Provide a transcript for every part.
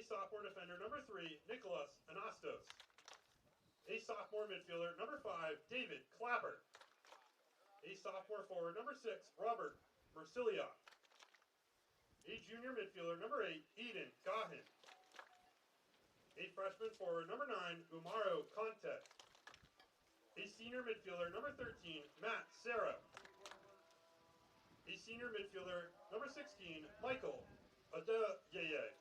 sophomore defender, number 3, Nicholas Anastos. A sophomore midfielder, number 5, David Clapper. A sophomore forward, number 6, Robert Mercilia. A junior midfielder, number 8, Eden Gahan. A freshman forward, number 9, Umaro Conte. A senior midfielder, number 13, Matt Serra. A senior midfielder, number 16, Michael Adeyeye.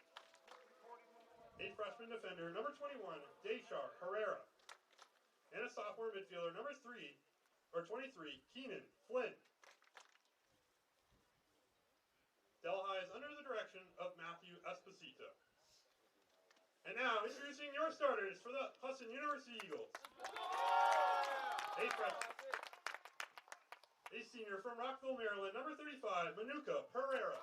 A freshman defender, number 21, Deshar Herrera. And a sophomore midfielder, number 23, Keenan Flynn. Delhi is under the direction of Matthew Esposito. And now, introducing your starters for the Husson University Eagles. A senior from Rockville, Maryland, number 35, Manuka Pereira.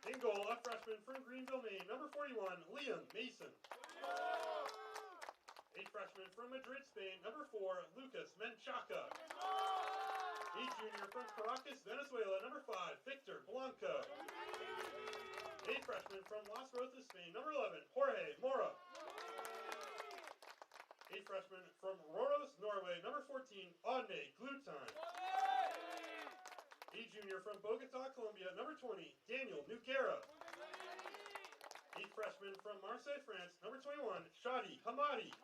In goal, a freshman from Greenville, Maine, number 41, Liam Mason. A freshman from Madrid, Spain, number 4, Lucas Menchaca. A junior from Caracas, Venezuela, number 5, Victor Blanco. A freshman from Las Rosas, Spain, number 11, Jorge Mora. A freshman from Røros, Norway, number 14, Adne Glutine. A junior from Bogota, Colombia, number 20, Daniel Nugera. A freshman from Marseille, France, number 21, Shadi Hamadi.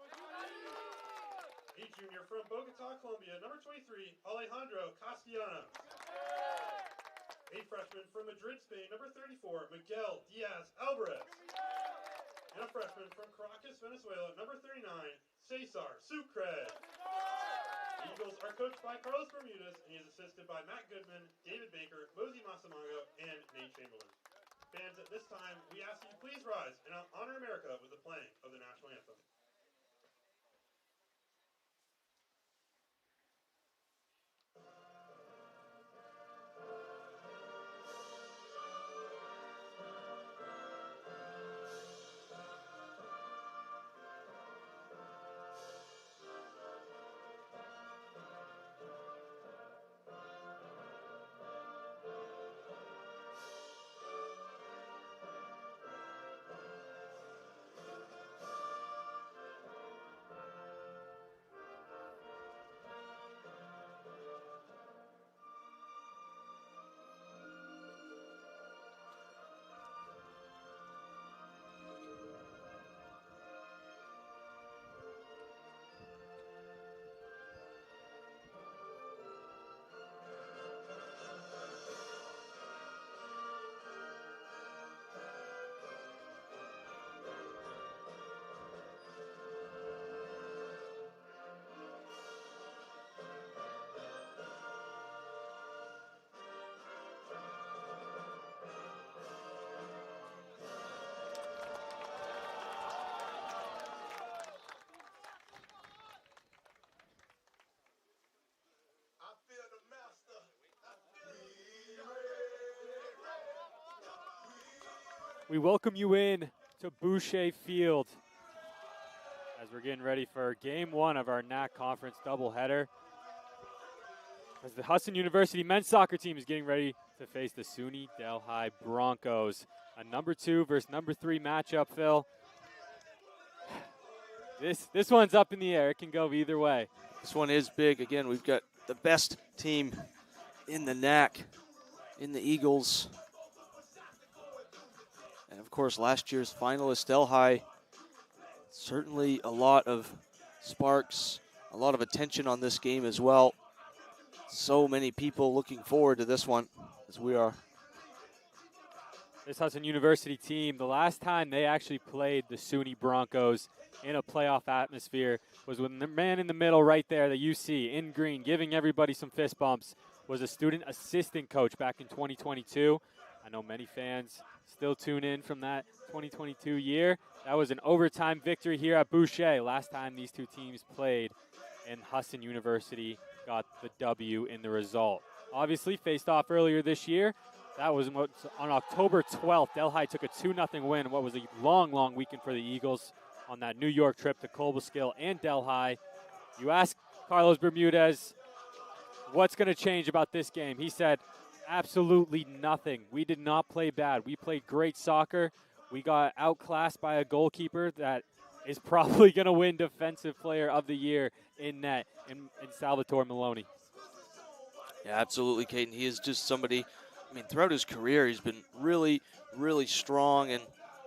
A junior from Bogota, Colombia, number 23, Alejandro Castellanos. A freshman from Madrid, Spain, number 34, Miguel Diaz Alvarez. And a freshman from Caracas, Venezuela, number 39, Cesar Sucre. The Eagles are coached by Carlos Bermudez, and he is assisted by Matt Goodman, David Baker, Mosey Masamango, and Nate Chamberlain. Fans, at this time, we ask that you please rise and honor America with the playing of the national anthem. We welcome you in to Boucher Field as we're getting ready for Game 1 of our NAC Conference doubleheader. As the Husson University men's soccer team is getting ready to face the SUNY Delhi Broncos. A number 2 versus number 3 matchup, Phil. This one's up in the air. It can go either way. This one is big. Again, we've got the best team in the NAC, in the Eagles. And, of course, last year's finalist, Delhi. Certainly a lot of sparks, a lot of attention on this game as well. So many people looking forward to this one, as we are. This Husson University team, the last time they actually played the SUNY Broncos in a playoff atmosphere was when the man in the middle right there that you see in green giving everybody some fist bumps was a student assistant coach back in 2022. I know many fans still tune in from that 2022 year. That was an overtime victory here at Boucher. Last time these two teams played, and Husson University got the W in the result. Obviously, faced off earlier this year. That was on October 12th. Delhi took a 2-0 win. What was a long, long weekend for the Eagles on that New York trip to Cobleskill and Delhi. You ask Carlos Bermudez, what's going to change about this game? He said, absolutely nothing. We did not play bad. We played great soccer. We got outclassed by a goalkeeper that is probably going to win Defensive Player of the Year in net in Salvatore Maloney. Yeah, absolutely, Caden. He is just somebody, I mean, throughout his career, he's been really, really strong. And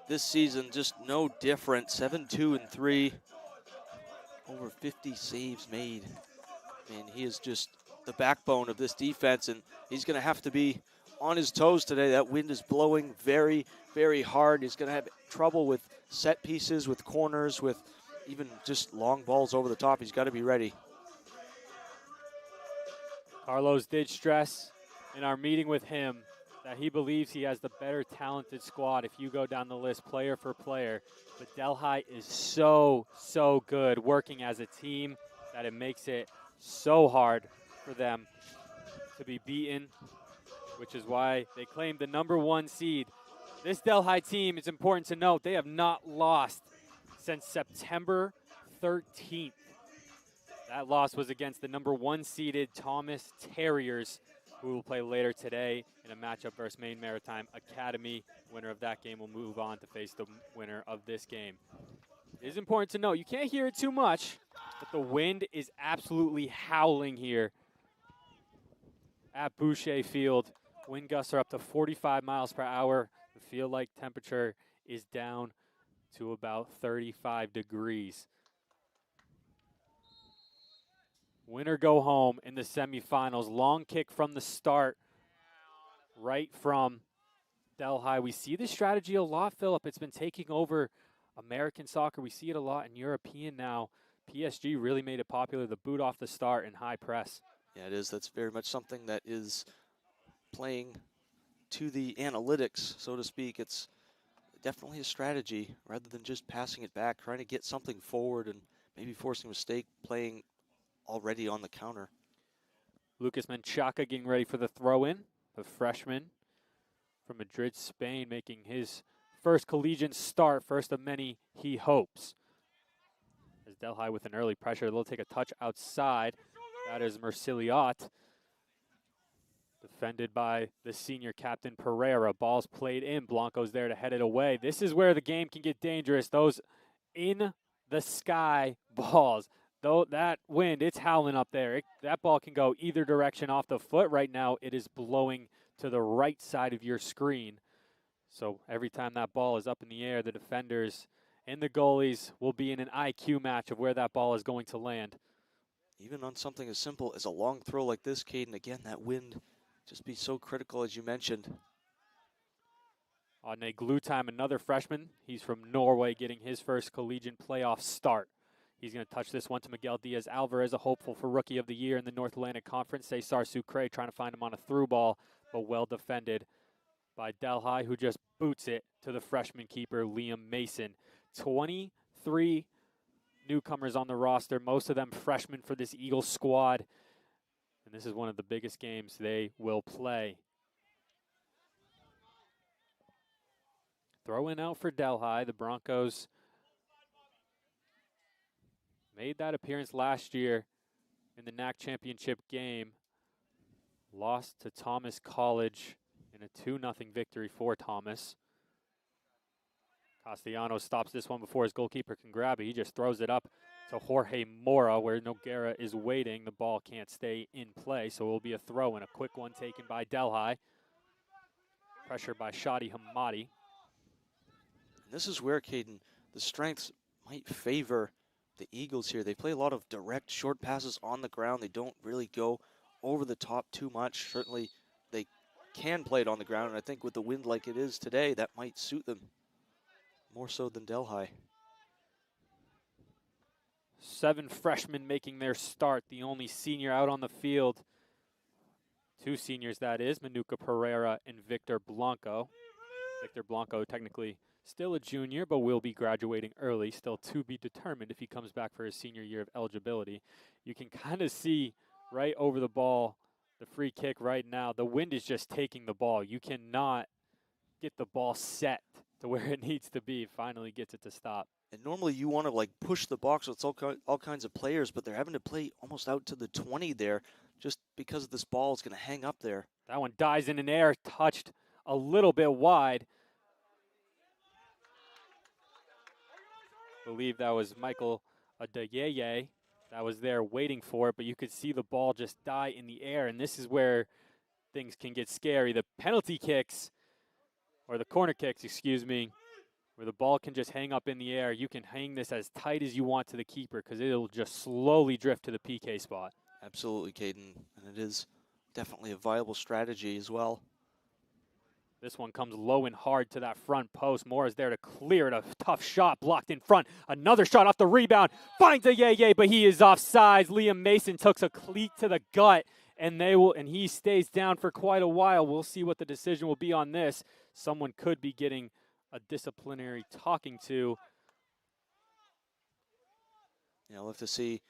this season, just no different. 7-2-3, over 50 saves made. I mean, he is just the backbone of this defense, and he's going to have to be on his toes today. That wind is blowing very, very hard. He's going to have trouble with set pieces, with corners, with even just long balls over the top. He's got to be ready. Carlos did stress in our meeting with him that he believes he has the better talented squad if you go down the list player for player. But Delhi is so, so good working as a team that it makes it so hard for them to be beaten, which is why they claimed the #1 seed. This Delhi team, it's important to note, they have not lost since September 13th. That loss was against the #1 seeded Thomas Terriers, who will play later today in a matchup versus Maine Maritime Academy. Winner of that game will move on to face the winner of this game. It is important to note, you can't hear it too much, but the wind is absolutely howling here at Boucher Field. Wind gusts are up to 45 miles per hour. The feel-like temperature is down to about 35 degrees. Winner go home in the semifinals. Long kick from the start, right from Delhi. We see this strategy a lot, Philip. It's been taking over American soccer. We see it a lot in European now. PSG really made it popular, the boot off the start and high press. Yeah, it is. That's very much something that is playing to the analytics, so to speak. It's definitely a strategy rather than just passing it back, trying to get something forward and maybe forcing a mistake, playing already on the counter. Lucas Menchaca getting ready for the throw-in. The freshman from Madrid, Spain, making his first collegiate start, first of many he hopes. As Delhi with an early pressure, they'll take a touch outside. That is Mercilliot. Defended by the senior captain Pereira. Ball's played in. Blanco's there to head it away. This is where the game can get dangerous. Those in the sky balls. Though that wind, it's howling up there. That ball can go either direction off the foot. Right now, it is blowing to the right side of your screen. So every time that ball is up in the air, the defenders and the goalies will be in an IQ match of where that ball is going to land. Even on something as simple as a long throw like this, Caden, again, that wind just be so critical, as you mentioned. On a glue time, another freshman. He's from Norway, getting his first collegiate playoff start. He's going to touch this one to Miguel Diaz-Alvarez, a hopeful for Rookie of the Year in the North Atlantic Conference. Cesar Sucre trying to find him on a through ball, but well defended by Delhi, who just boots it to the freshman keeper, Liam Mason. 23 newcomers on the roster, most of them freshmen for this Eagles squad. And this is one of the biggest games they will play. Throw in out for Delhi. The Broncos made that appearance last year in the NAC championship game. Lost to Thomas College in a 2-0 victory for Thomas. Castellanos stops this one before his goalkeeper can grab it. He just throws it up to Jorge Mora, where Noguera is waiting. The ball can't stay in play, so it will be a throw and a quick one taken by Delhi. Pressure by Shadi Hamadi. This is where, Caden, the strengths might favor the Eagles here. They play a lot of direct short passes on the ground. They don't really go over the top too much. Certainly they can play it on the ground, and I think with the wind like it is today, that might suit them more so than Delhi. 7 freshmen making their start. The only senior out on the field. 2 seniors, that is, Manuka Pereira and Victor Blanco. Victor Blanco technically still a junior, but will be graduating early. Still to be determined if he comes back for his senior year of eligibility. You can kind of see right over the ball, the free kick right now. The wind is just taking the ball. You cannot get the ball set to where it needs to be. Finally gets it to stop. And normally you want to like push the box with all kinds of players, but they're having to play almost out to the 20 there just because this ball is going to hang up there. That one dies in an air, touched a little bit wide. believe that was Michael Adeyeye that was there waiting for it, but you could see the ball just die in the air, and this is where things can get scary. The penalty kicks, or the corner kicks, excuse me, where the ball can just hang up in the air. You can hang this as tight as you want to the keeper because it'll just slowly drift to the PK spot. Absolutely, Caden, and it is definitely a viable strategy as well. This one comes low and hard to that front post. Moore is there to clear it. A tough shot blocked in front. Another shot off the rebound. Finds a yay, but he is offsides. Liam Mason took a cleat to the gut, and he stays down for quite a while. We'll see what the decision will be on this. Someone could be getting a disciplinary talking to. We'll have to see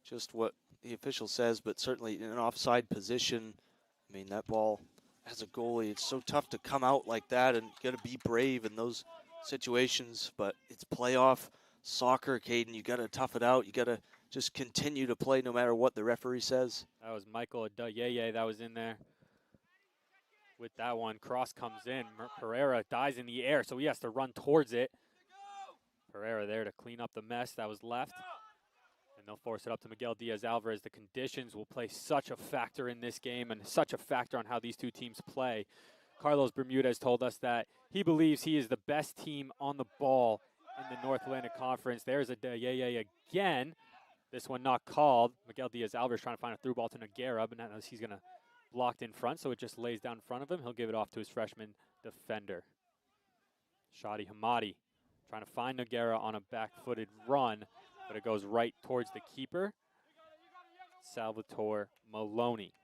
just what the official says, but certainly in an offside position, I mean, that ball, as a goalie, it's so tough to come out like that, and you got to be brave in those situations, but it's playoff soccer, Caden. You got to tough it out. You got to just continue to play no matter what the referee says. That was Michael Adeyeye that was in there. With that one, cross comes in. Pereira dies in the air, so he has to run towards it. Pereira there to clean up the mess that was left. And they'll force it up to Miguel Diaz-Alvarez. The conditions will play such a factor in this game and such a factor on how these two teams play. Carlos Bermudez told us that he believes he is the best team on the ball in the North Atlantic Conference. There's Adeyeye again. This one not called. Miguel Diaz-Alvarez trying to find a through ball to Nogueira, but not as he's going to blocked in front, so it just lays down in front of him. He'll give it off to his freshman defender. Shadi Hamadi trying to find Nogueira on a back-footed run, but it goes right towards the keeper, Salvatore Maloney.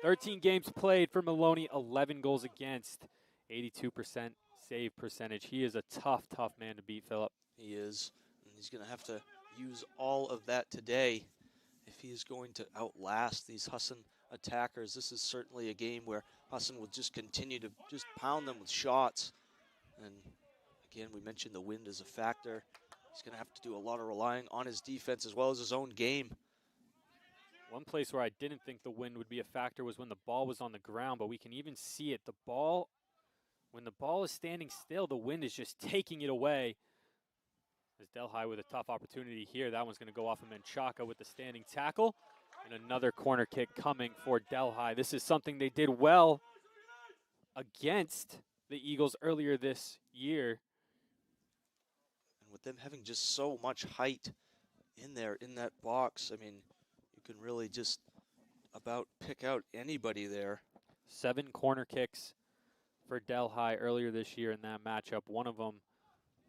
13 games played for Maloney, 11 goals against, 82% save percentage. He is a tough, tough man to beat, Philip. He is, and he's going to have to use all of that today if he is going to outlast these Husson attackers. This is certainly a game where Husson will just continue to just pound them with shots. And again, we mentioned the wind is a factor. He's going to have to do a lot of relying on his defense as well as his own game. One place where I didn't think the wind would be a factor was when the ball was on the ground, but we can even see it. The ball, when the ball is standing still, the wind is just taking it away. There's Delhi with a tough opportunity here. That one's going to go off of Menchaca with the standing tackle. And another corner kick coming for Delhi. This is something they did well against the Eagles earlier this year. And with them having just so much height in there, in that box, I mean, you can really just about pick out anybody there. 7 corner kicks for Delhi earlier this year in that matchup. One of them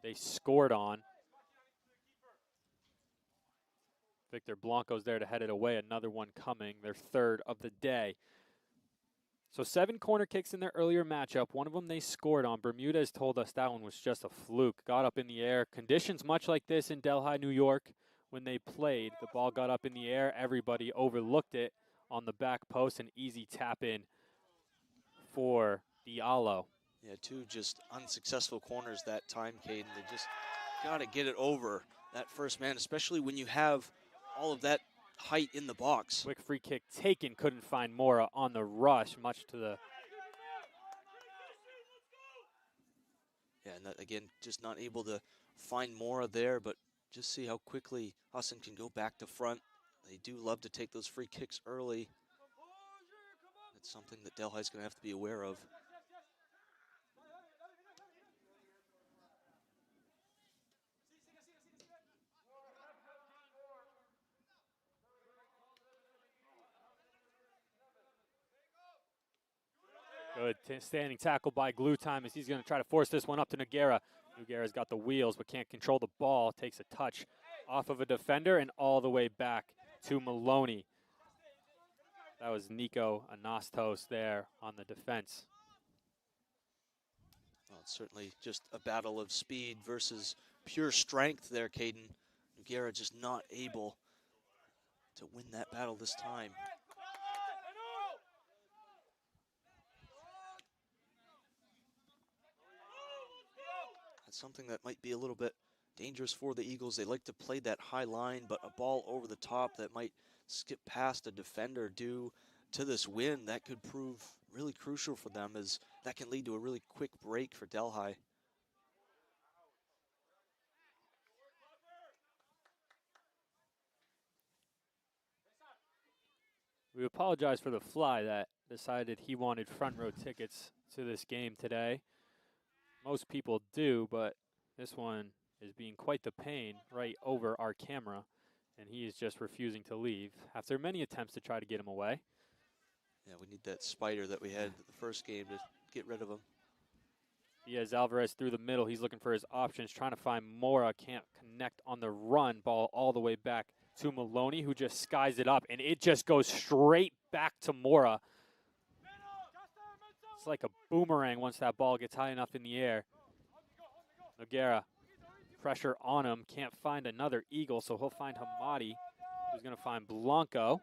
they scored on. Victor Blanco's there to head it away. Another one coming, their third of the day. So 7 corner kicks in their earlier matchup. One of them they scored on. Bermudez told us that one was just a fluke. Got up in the air. Conditions much like this in Delhi, New York, when they played. The ball got up in the air. Everybody overlooked it on the back post. An easy tap in for Diallo. Yeah, 2 just unsuccessful corners that time, Caden. They just got to get it over that first man, especially when you have all of that height in the box. Quick free kick taken, couldn't find Mora on the rush, much to the... Yeah, and that, again, just not able to find Mora there, but just see how quickly Husson can go back to front. They do love to take those free kicks early. It's something that Delhi's going to have to be aware of. Good standing tackle by Glue Time as he's going to try to force this one up to Nogueira. Nogueira's got the wheels but can't control the ball. Takes a touch off of a defender and all the way back to Maloney. That was Nico Anastos there on the defense. Well, it's certainly just a battle of speed versus pure strength there, Caden. Nogueira just not able to win that battle this time. That's something that might be a little bit dangerous for the Eagles. They like to play that high line, but a ball over the top that might skip past a defender due to this wind, that could prove really crucial for them, as that can lead to a really quick break for Delhi. We apologize for the fly that decided he wanted front row tickets to this game today. Most people do, but this one is being quite the pain right over our camera, and he is just refusing to leave after many attempts to try to get him away. Yeah, we need that spider that we had the first game to get rid of him. Diaz Alvarez through the middle. He's looking for his options, trying to find Mora. Can't connect on the run. Ball all the way back to Maloney, who just skies it up, and it just goes straight back to Mora. It's like a boomerang once that ball gets high enough in the air. Noguera, pressure on him. Can't find another Eagle, so he'll find Hamadi, who's going to find Blanco.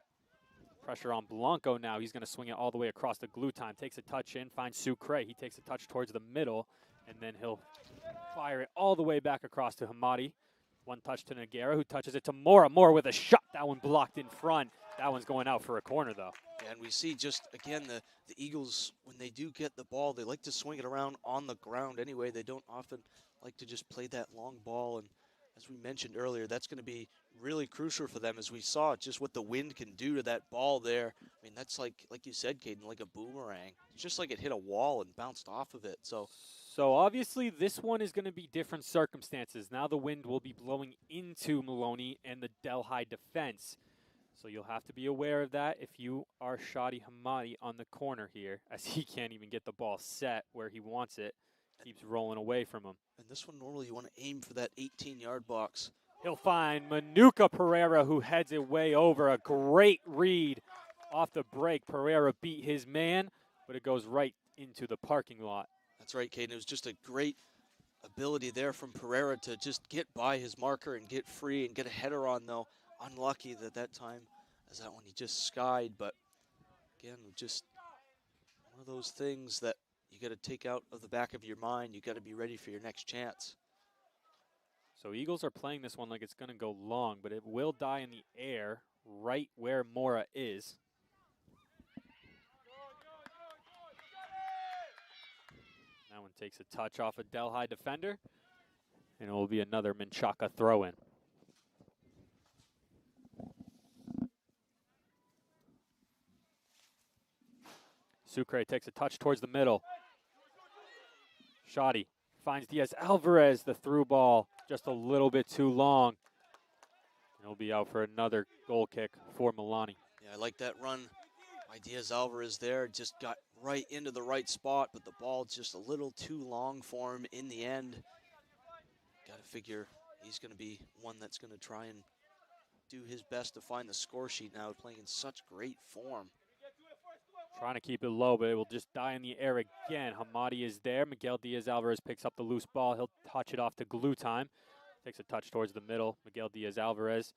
Pressure on Blanco now. He's going to swing it all the way across the glue time. Takes a touch in, finds Sucre. He takes a touch towards the middle, and then he'll fire it all the way back across to Hamadi. One touch to Noguera, who touches it to Mora. Mora with a shot. That one blocked in front. That one's going out for a corner, though. And we see just, again, the Eagles, when they do get the ball, they like to swing it around on the ground anyway. They don't often like to just play that long ball. And as we mentioned earlier, that's going to be really crucial for them, as we saw just what the wind can do to that ball there. I mean, that's like you said, Caden, like a boomerang. It's just like it hit a wall and bounced off of it. So obviously this one is going to be different circumstances. Now the wind will be blowing into Maloney and the Delhi defense. So you'll have to be aware of that if you are Shadi Hamadi on the corner here, as he can't even get the ball set where he wants it. Keeps rolling away from him. And this one, normally you want to aim for that 18-yard box. He'll find Manuka Pereira, who heads it way over. A great read off the break. Pereira beat his man, but it goes right into the parking lot. That's right, Caden. It was just a great ability there from Pereira to just get by his marker and get free and get a header on, though. Unlucky that time, as that one he just skied. But again, just one of those things that you got to take out of the back of your mind. You got to be ready for your next chance. So Eagles are playing this one like it's going to go long, but it will die in the air right where Mora is. That one takes a touch off a Delhi defender, and it will be another Menchaca throw-in. Sucre takes a touch towards the middle. Shadi finds Diaz Alvarez, the through ball, just a little bit too long. He'll be out for another goal kick for Milani. Yeah, I like that run by Diaz Alvarez there. Just got right into the right spot, but the ball just a little too long for him in the end. Got to figure he's going to be one that's going to try and do his best to find the score sheet now, playing in such great form. Trying to keep it low, but it will just die in the air again. Hamadi is there. Miguel Diaz-Alvarez picks up the loose ball. He'll touch it off to glue time. Takes a touch towards the middle. Miguel Diaz-Alvarez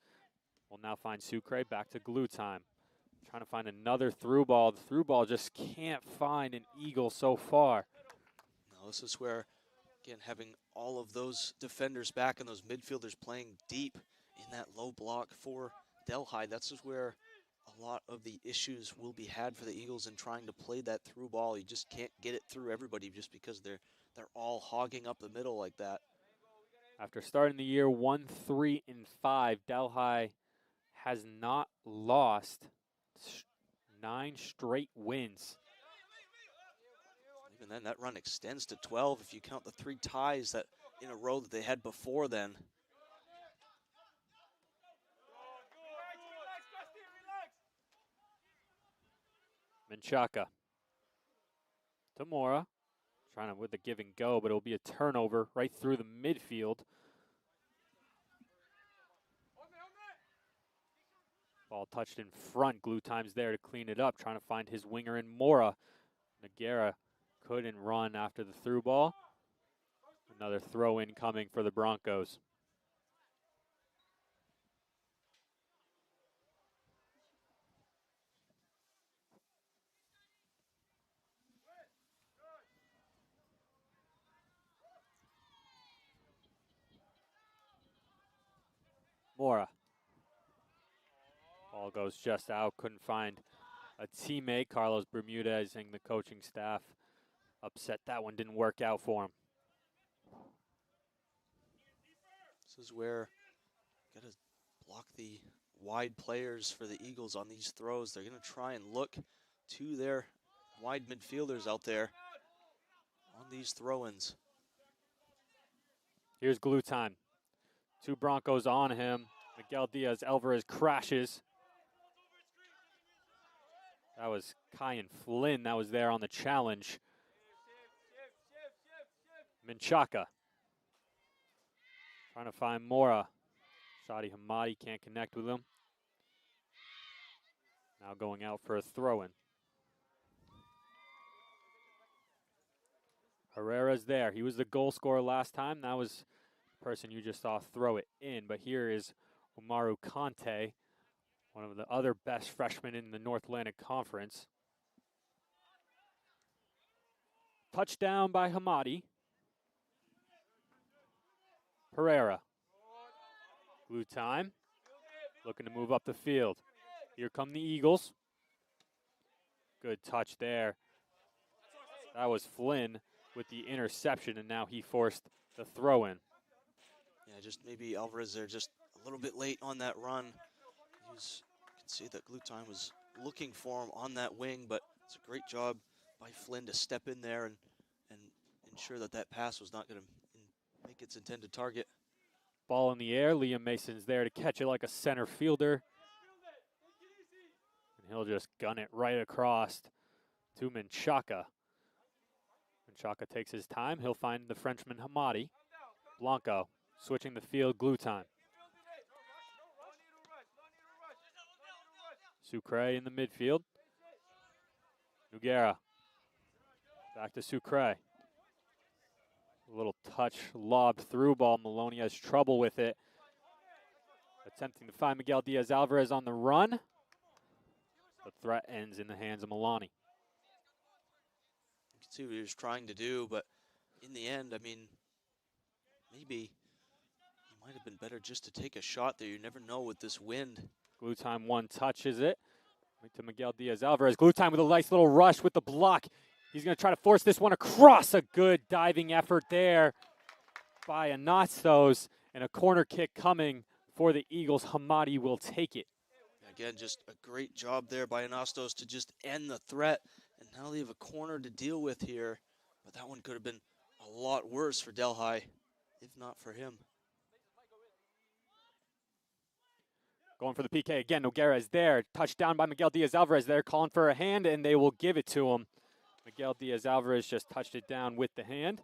will now find Sucre. Back to glue time. Trying to find another through ball. The through ball just can't find an Eagle so far. Now this is where, again, having all of those defenders back and those midfielders playing deep in that low block for Delhi, that's just where a lot of the issues will be had for the Eagles in trying to play that through ball. You just can't get it through everybody just because they're all hogging up the middle like that. After starting the year 1-3-5, Delhi has not lost 9 straight wins. Even then, that run extends to 12 if you count the 3 ties that in a row that they had before then. Menchaca to Mora, trying to with the give and go, but it'll be a turnover right through the midfield. Ball touched in front. Glue time's there to clean it up, trying to find his winger in Mora. Noguera couldn't run after the through ball. Another throw in coming for the Broncos. Mora. Ball goes just out. Couldn't find a teammate. Carlos Bermudez and the coaching staff upset that one didn't work out for him. This is where you got to block the wide players for the Eagles on these throws. They're going to try and look to their wide midfielders out there on these throw-ins. Here's glue time. 2 Broncos on him. Miguel Diaz-Alvarez crashes. That was Kyan Flynn that was there on the challenge. Menchaca trying to find Mora. Shadi Hamadi can't connect with him. Now going out for a throw-in. Herrera's there. He was the goal scorer last time. That was the person you just saw throw it in. But here is Umaru Kante, one of the other best freshmen in the North Atlantic Conference. Touchdown by Hamadi. Herrera. Glue time. Looking to move up the field. Here come the Eagles. Good touch there. That was Flynn with the interception, and now he forced the throw-in. Yeah, just maybe Alvarez there just a little bit late on that run. You can see that glue time was looking for him on that wing, but it's a great job by Flynn to step in there and ensure that that pass was not going to make its intended target. Ball in the air. Liam Mason's there to catch it like a center fielder. And he'll just gun it right across to Menchaca. Menchaca takes his time. He'll find the Frenchman Hamadi. Blanco switching the field, glue time. Sucre in the midfield. Noguera. Back to Sucre. A little touch, lobbed through ball. Maloney has trouble with it. Attempting to find Miguel Diaz-Alvarez on the run. The threat ends in the hands of Maloney. You can see what he was trying to do, but in the end, I mean, maybe it might have been better just to take a shot there. You never know with this wind. Glue time, one touches it. Right to Miguel Diaz-Alvarez. Glue time with a nice little rush with the block. He's going to try to force this one across. A good diving effort there by Anastos. And a corner kick coming for the Eagles. Hamadi will take it. Again, just a great job there by Anastos to just end the threat. And now they have a corner to deal with here. But that one could have been a lot worse for Delhi, if not for him. Going for the PK again. Noguera is there. Touchdown by Miguel Diaz-Alvarez there. Calling for a hand, and they will give it to him. Miguel Diaz-Alvarez just touched it down with the hand.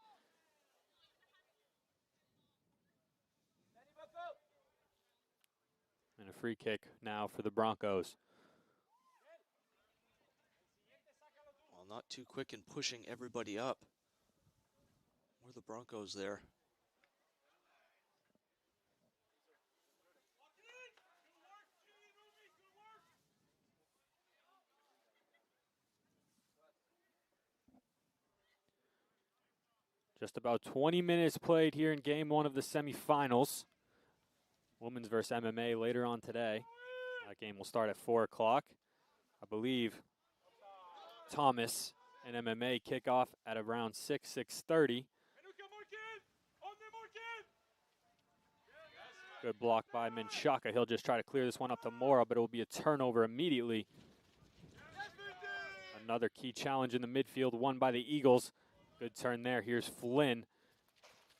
And a free kick now for the Broncos. Well, not too quick in pushing everybody up. Where are the Broncos there? Just about 20 minutes played here in game 1 of the semifinals. Women's versus MMA later on today. That game will start at 4 o'clock. I believe Thomas and MMA kick off at around 6:30. Good block by Menchaca. He'll just try to clear this one up to Mora, but it will be a turnover immediately. Another key challenge in the midfield, won by the Eagles. Good turn there. Here's Flynn.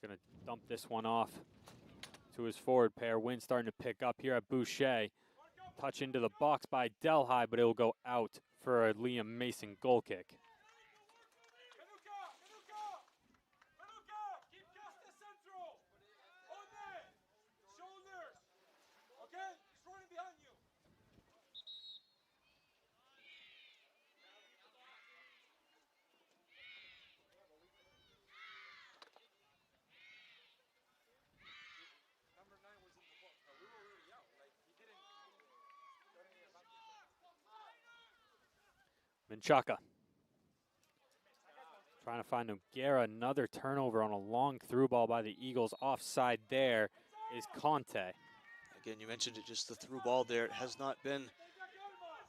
Going to dump this one off to his forward pair. Wind starting to pick up here at Boucher. Touch into the box by Delhi, but it will go out for a Liam Mason goal kick. Menchaca trying to find Noguera. Another turnover on a long through ball by the Eagles. Offside there is Conte. Again, you mentioned it, just the through ball there. It has not been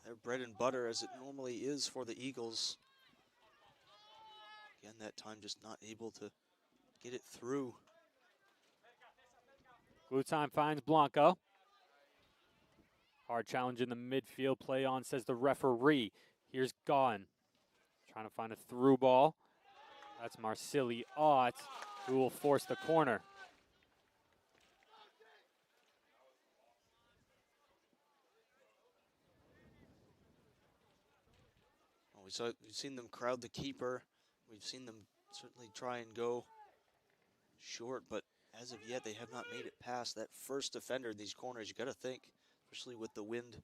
their bread and butter as it normally is for the Eagles. Again, that time just not able to get it through. Glue time finds Blanco. Hard challenge in the midfield. Play on, says the referee. Here's Gaughan. Trying to find a through ball. That's Marcili Ott, who will force the corner. We've seen them crowd the keeper. We've seen them certainly try and go short, but as of yet, they have not made it past that first defender in these corners. You got to think, especially with the wind.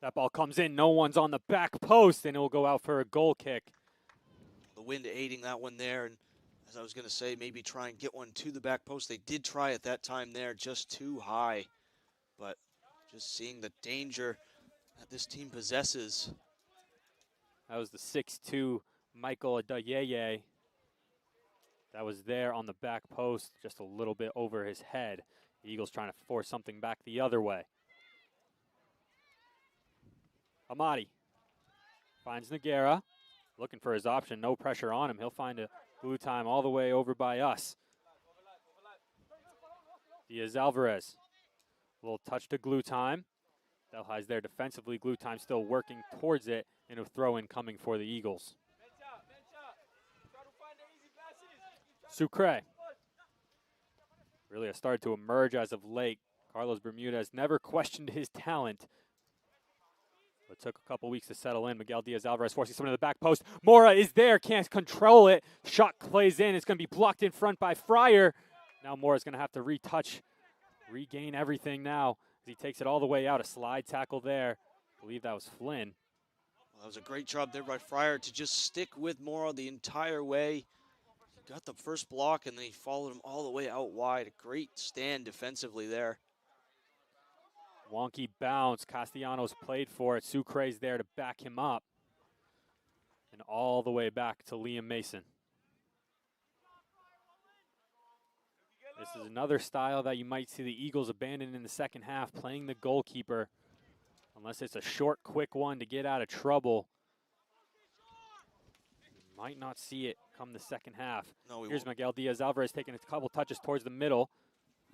That ball comes in. No one's on the back post, and it will go out for a goal kick. The wind aiding that one there, and as I was going to say, maybe try and get one to the back post. They did try at that time there, just too high. But just seeing the danger that this team possesses. That was the 6'2" Michael Adayeye. That was there on the back post, just a little bit over his head. The Eagles trying to force something back the other way. Amadi finds Noguera, looking for his option. No pressure on him. He'll find a blue time all the way over by us. Diaz-Alvarez. A little touch to glue time. Delhi's there defensively. Glue time still working towards it, and a throw-in coming for the Eagles. Sucre. Really has started to emerge as of late. Carlos Bermudez never questioned his talent, but took a couple weeks to settle in. Miguel Diaz-Alvarez forcing someone to the back post. Mora is there, can't control it. Shot plays in. It's going to be blocked in front by Fryer. Now Mora's going to have to retouch, regain everything now as he takes it all the way out. A slide tackle there. I believe that was Flynn. Well, that was a great job there by Fryer to just stick with Mora the entire way. He got the first block, and then he followed him all the way out wide. A great stand defensively there. Wonky bounce. Castellanos played for it. Sucre's there to back him up. And all the way back to Liam Mason. This is another style that you might see the Eagles abandon in the second half, playing the goalkeeper. Unless it's a short, quick one to get out of trouble. You might not see it come the second half. No, Here's Miguel Diaz-Alvarez taking a couple touches towards the middle.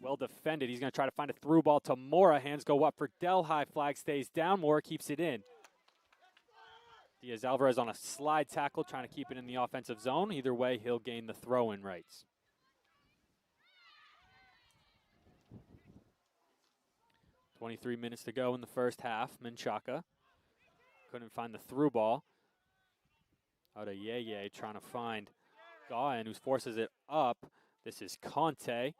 Well defended. He's going to try to find a through ball to Mora. Hands go up for Delhi. Flag stays down. Mora keeps it in. Diaz-Alvarez on a slide tackle, trying to keep it in the offensive zone. Either way, he'll gain the throw-in rights. .23 minutes to go in the first half. Menchaca couldn't find the through ball. Adayeye trying to find Gaughan, who forces it up. This is Conte.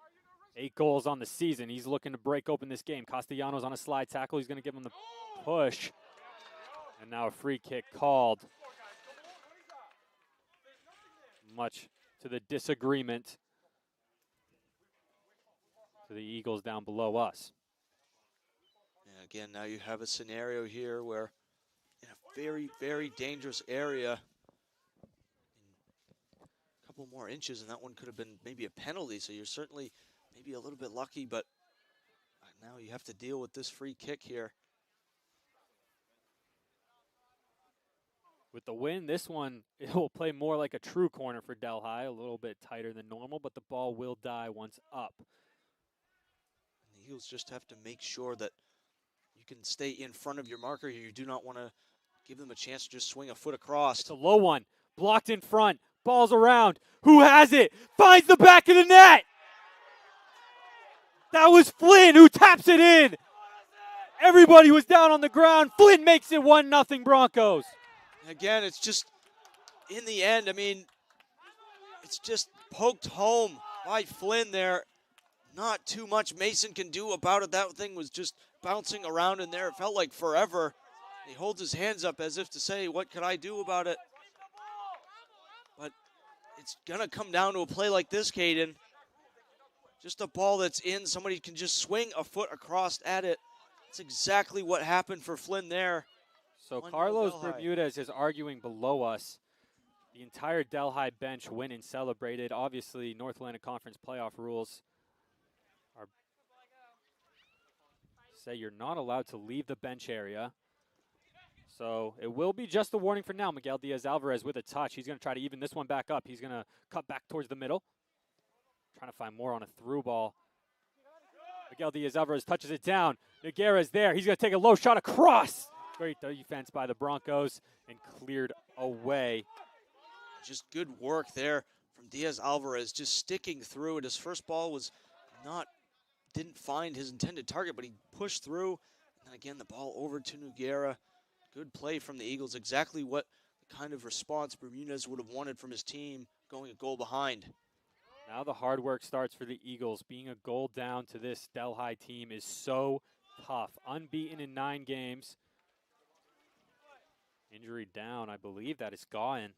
8 goals on the season. He's looking to break open this game. Castellanos on a slide tackle. He's going to give him the push. And now a free kick called. Much to the disagreement to the Eagles down below us. And again, now you have a scenario here where in a very, very dangerous area, a couple more inches, and that one could have been maybe a penalty. So you're certainly maybe a little bit lucky, but now you have to deal with this free kick here. With the win, this one, it will play more like a true corner for Delhi, a little bit tighter than normal, but the ball will die once up. And the Eagles just have to make sure that you can stay in front of your marker here. You do not want to give them a chance to just swing a foot across. It's a low one, blocked in front, ball's around. Who has it? Finds the back of the net! That was Flynn who taps it in. Everybody was down on the ground. Flynn makes it 1-0 Broncos. Again, it's just, in the end, I mean, it's just poked home by Flynn there. Not too much Mason can do about it. That thing was just bouncing around in there. It felt like forever. He holds his hands up as if to say, what could I do about it? But it's going to come down to a play like this, Caden. Just a ball that's in. Somebody can just swing a foot across at it. That's exactly what happened for Flynn there. So Carlos Bermudez is arguing below us. The entire Delhi bench went and celebrated. Obviously, North Atlantic Conference playoff rules say you're not allowed to leave the bench area. So it will be just a warning for now. Miguel Diaz-Alvarez with a touch. He's going to try to even this one back up. He's going to cut back towards the middle. Trying to find more on a through ball. Miguel Diaz-Alvarez touches it down. Nogueira's there. He's going to take a low shot across. Great defense by the Broncos and cleared away. Just good work there from Diaz-Alvarez, just sticking through it. His first ball was didn't find his intended target, but he pushed through. And then again, the ball over to Nogueira. Good play from the Eagles, exactly what kind of response Bermudez would have wanted from his team going a goal behind. Now the hard work starts for the Eagles. Being a goal down to this Delhi team is so tough. Unbeaten in 9 games. Injury down, I believe that is Gaughan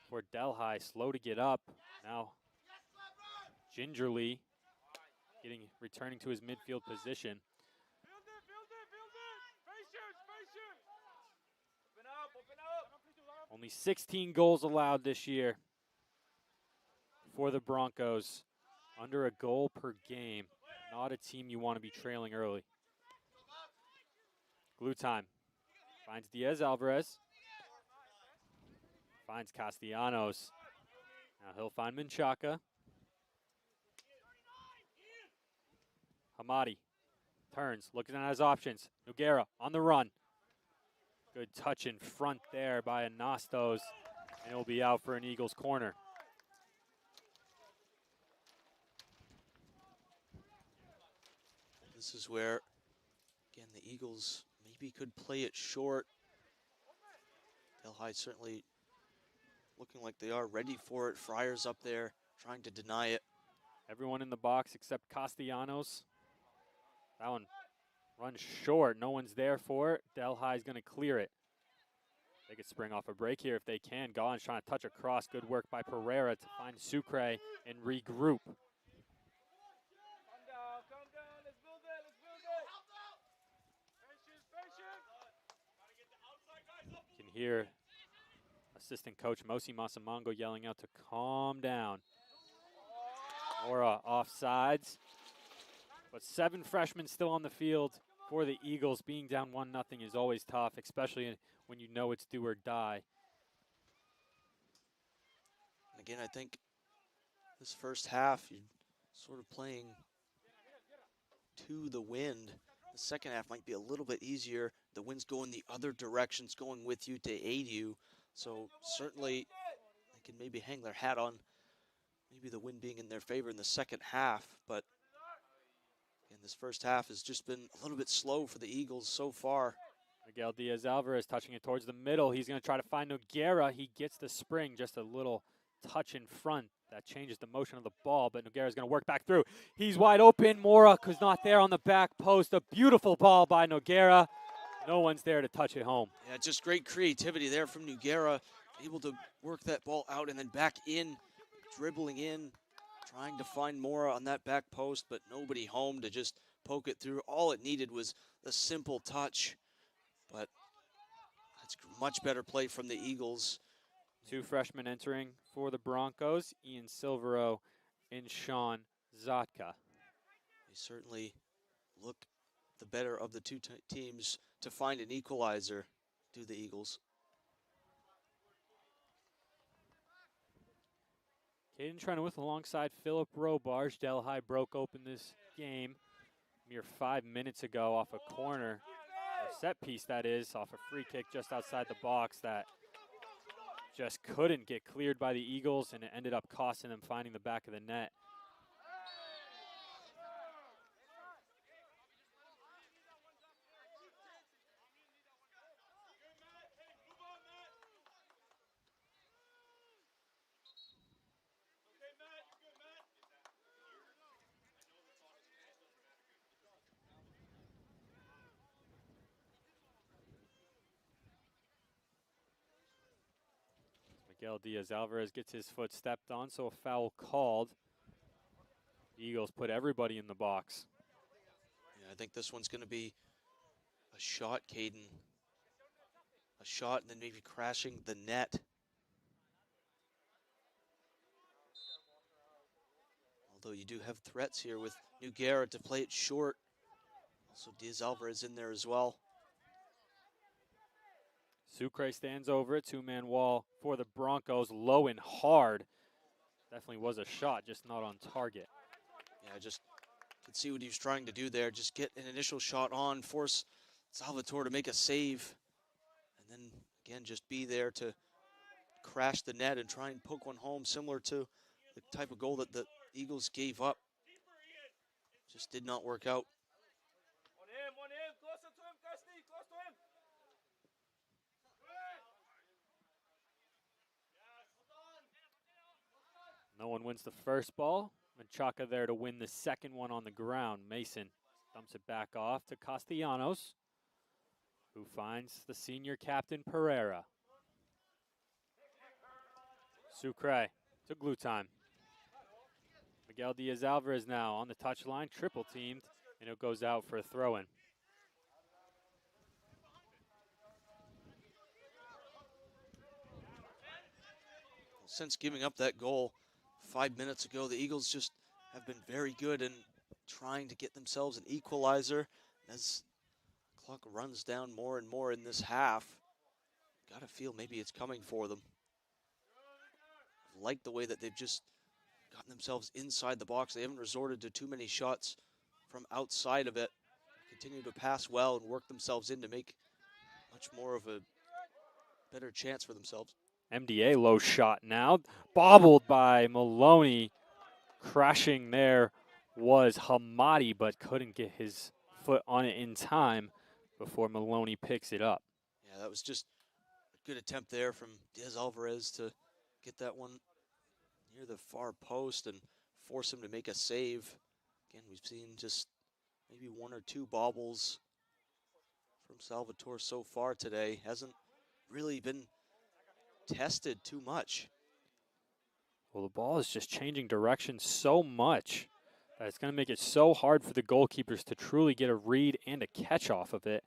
for Delhi. Slow to get up. Now gingerly returning to his midfield position. Only 16 goals allowed this year for the Broncos. Under a goal per game. Not a team you want to be trailing early. Glue time. Finds Diaz-Alvarez. Finds Castellanos. Now he'll find Menchaca. Hamadi turns, looking at his options. Nogueira on the run. Good touch in front there by Anastos, and it'll be out for an Eagles corner. This is where, again, the Eagles maybe could play it short. Delhi certainly looking like they are ready for it. Fryer's up there trying to deny it. Everyone in the box except Castellanos. That one runs short. No one's there for it. Delhi's going to clear it. They could spring off a break here if they can. Gaughan's trying to touch across. Good work by Pereira to find Sucre and regroup. You can hear assistant coach Mosi Masamango yelling out to calm down. Mora offsides. But 7 freshmen still on the field for the Eagles. Being down 1-0 is always tough, especially when you know it's do or die. Again, I think this first half, you're sort of playing to the wind. The second half might be a little bit easier. The wind's going the other direction. It's going with you to aid you. So certainly they can maybe hang their hat on maybe the wind being in their favor in the second half. But again, this first half has just been a little bit slow for the Eagles so far. Miguel Diaz-Alvarez touching it towards the middle. He's going to try to find Nogueira. He gets the spring, just a little touch in front. That changes the motion of the ball, but Nogueira's going to work back through. He's wide open. Mora is not there on the back post. A beautiful ball by Nogueira. No one's there to touch it home. Yeah, just great creativity there from Nogueira. Able to work that ball out and then back in, dribbling in, trying to find Mora on that back post, but nobody home to just poke it through. All it needed was a simple touch, but that's much better play from the Eagles. 2 freshmen entering for the Broncos, Ian Silvero and Sean Zatka. They certainly look the better of the 2 teams to find an equalizer, do the Eagles. Caden Trenowith alongside Philip Robarge. Delhi broke open this game mere 5 minutes ago off a corner. A set piece, that is, off a free kick just outside the box that just couldn't get cleared by the Eagles, and it ended up costing them finding the back of the net. Miguel Diaz-Alvarez gets his foot stepped on, so a foul called. The Eagles put everybody in the box. Yeah, I think this one's going to be a shot, Caden. A shot and then maybe crashing the net. Although you do have threats here with Nogueira to play it short. Also Diaz-Alvarez in there as well. Sucre stands over it, 2-man wall for the Broncos, low and hard. Definitely was a shot, just not on target. Yeah, just can see what he was trying to do there. Just get an initial shot on, force Salvatore to make a save, and then again just be there to crash the net and try and poke one home, similar to the type of goal that the Eagles gave up. Just did not work out. On him, closer to him, Kirsty, close to him. No one wins the first ball. Menchaca there to win the second one on the ground. Mason dumps it back off to Castellanos, who finds the senior captain Pereira. Sucre to glue time. Miguel Diaz-Alvarez now on the touchline, triple teamed, and it goes out for a throw-in. Since giving up that goal 5 minutes ago, the Eagles just have been very good in trying to get themselves an equalizer. As the clock runs down more and more in this half, gotta feel maybe it's coming for them. I like the way that they've just gotten themselves inside the box. They haven't resorted to too many shots from outside of it. Continue to pass well and work themselves in to make much more of a better chance for themselves. MDA low shot now, bobbled by Maloney. Crashing there was Hamadi, but couldn't get his foot on it in time before Maloney picks it up. Yeah, that was just a good attempt there from Diaz-Alvarez to get that one near the far post and force him to make a save. Again, we've seen just maybe one or two bobbles from Salvatore so far today. Hasn't really been tested too much. Well, the ball is just changing direction so much that it's going to make it so hard for the goalkeepers to truly get a read and a catch off of it.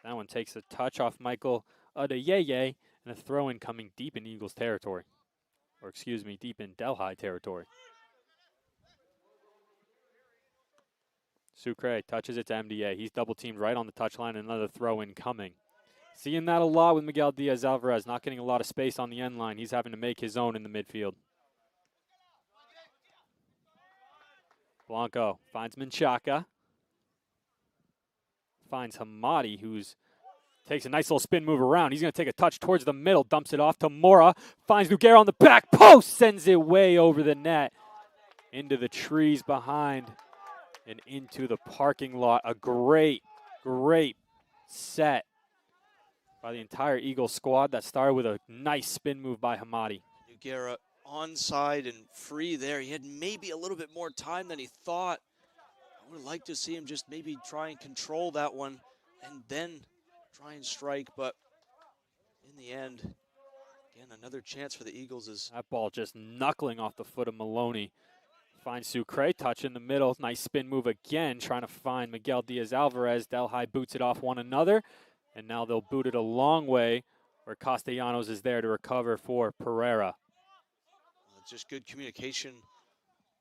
That one takes a touch off Michael Adeyeye, and a throw-in coming deep in Eagles territory. Or excuse me, deep in Delhi territory. Sucre touches it to MDA. He's double-teamed right on the touchline, another throw-in coming. Seeing that a lot with Miguel Diaz-Alvarez, not getting a lot of space on the end line. He's having to make his own in the midfield. Blanco finds Menchaca. Finds Hamadi, who's takes a nice little spin move around. He's going to take a touch towards the middle, dumps it off to Mora. Finds Noguera on the back post, sends it way over the net, into the trees behind, and into the parking lot. A great, great set by the entire Eagles squad that started with a nice spin move by Hamadi. Noguera onside and free there. He had maybe a little bit more time than he thought. I would like to see him just maybe try and control that one and then try and strike, but in the end, again, another chance for the Eagles is... That ball just knuckling off the foot of Maloney. Finds Sucre, touch in the middle. Nice spin move again, trying to find Miguel Diaz-Alvarez. Delhi boots it off one another, and now they'll boot it a long way where Castellanos is there to recover for Pereira. Just good communication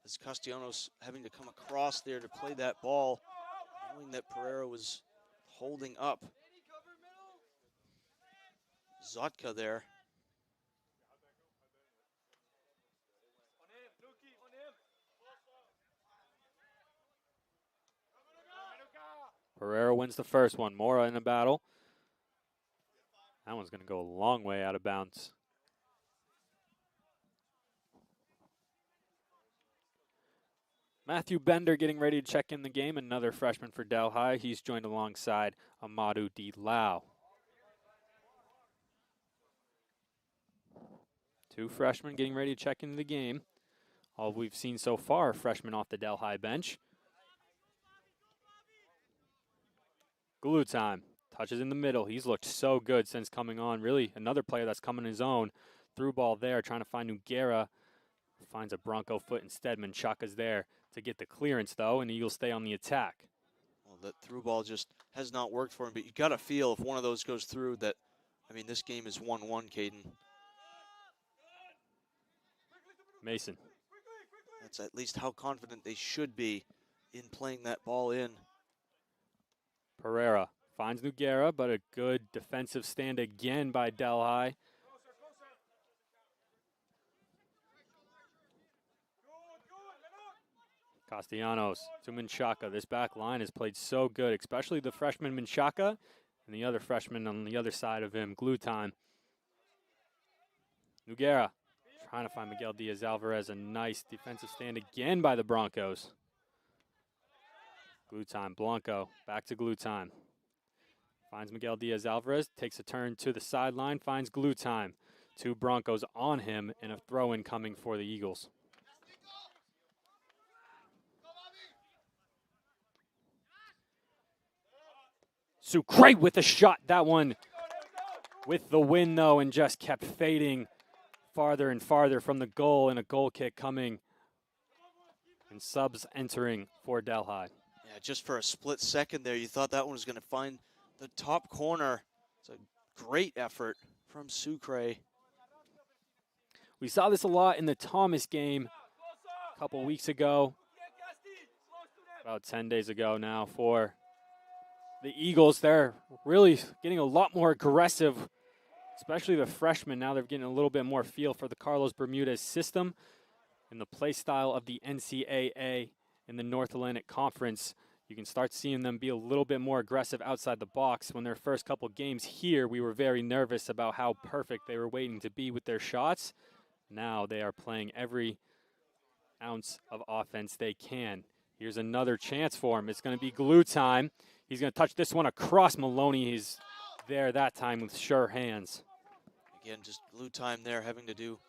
as Castellanos having to come across there to play that ball, knowing that Pereira was holding up Zotka there. Pereira wins the first one. Mora in a battle. That one's going to go a long way out of bounds. Matthew Bender getting ready to check in the game. Another freshman for Delhi. He's joined alongside Amadou Di Lau. Two freshmen getting ready to check into the game. All we've seen so far are freshmen off the Delhi bench. Glue time. Touches in the middle. He's looked so good since coming on. Really another player that's coming his own. Through ball there, trying to find Noguera. Finds a Bronco foot instead. Menchaca's there to get the clearance, though, and the Eagles stay on the attack. Well, that through ball just has not worked for him, but you got to feel if one of those goes through that, I mean, this game is 1-1, Caden. Mason. That's at least how confident they should be in playing that ball in. Pereira finds Noguera, but a good defensive stand again by Delhi. Castellanos to Menchaca. This back line has played so good, especially the freshman Menchaca and the other freshman on the other side of him, Glue Time. Noguera trying to find Miguel Diaz-Alvarez. A nice defensive stand again by the Broncos. Glue Time, Blanco, back to Glue Time. Finds Miguel Diaz-Alvarez, takes a turn to the sideline, finds Glue Time. 2 Broncos on him, and a throw-in coming for the Eagles. Sucre with a shot. That one with the win, though, and just kept fading farther and farther from the goal, and a goal kick coming. And subs entering for Delhi. Yeah, just for a split second there, you thought that one was going to find the top corner. It's a great effort from Sucre. We saw this a lot in the Thomas game a couple weeks ago, about 10 days ago now, for the Eagles. They're really getting a lot more aggressive, especially the freshmen. Now they're getting a little bit more feel for the Carlos Bermudez system and the play style of the NCAA in the North Atlantic Conference. You can start seeing them be a little bit more aggressive outside the box. When their first couple games here, we were very nervous about how perfect they were waiting to be with their shots. Now they are playing every ounce of offense they can. Here's another chance for him. It's going to be Glue Time. He's going to touch this one across Maloney. He's there that time with sure hands. Again, just Glue Time there, having to do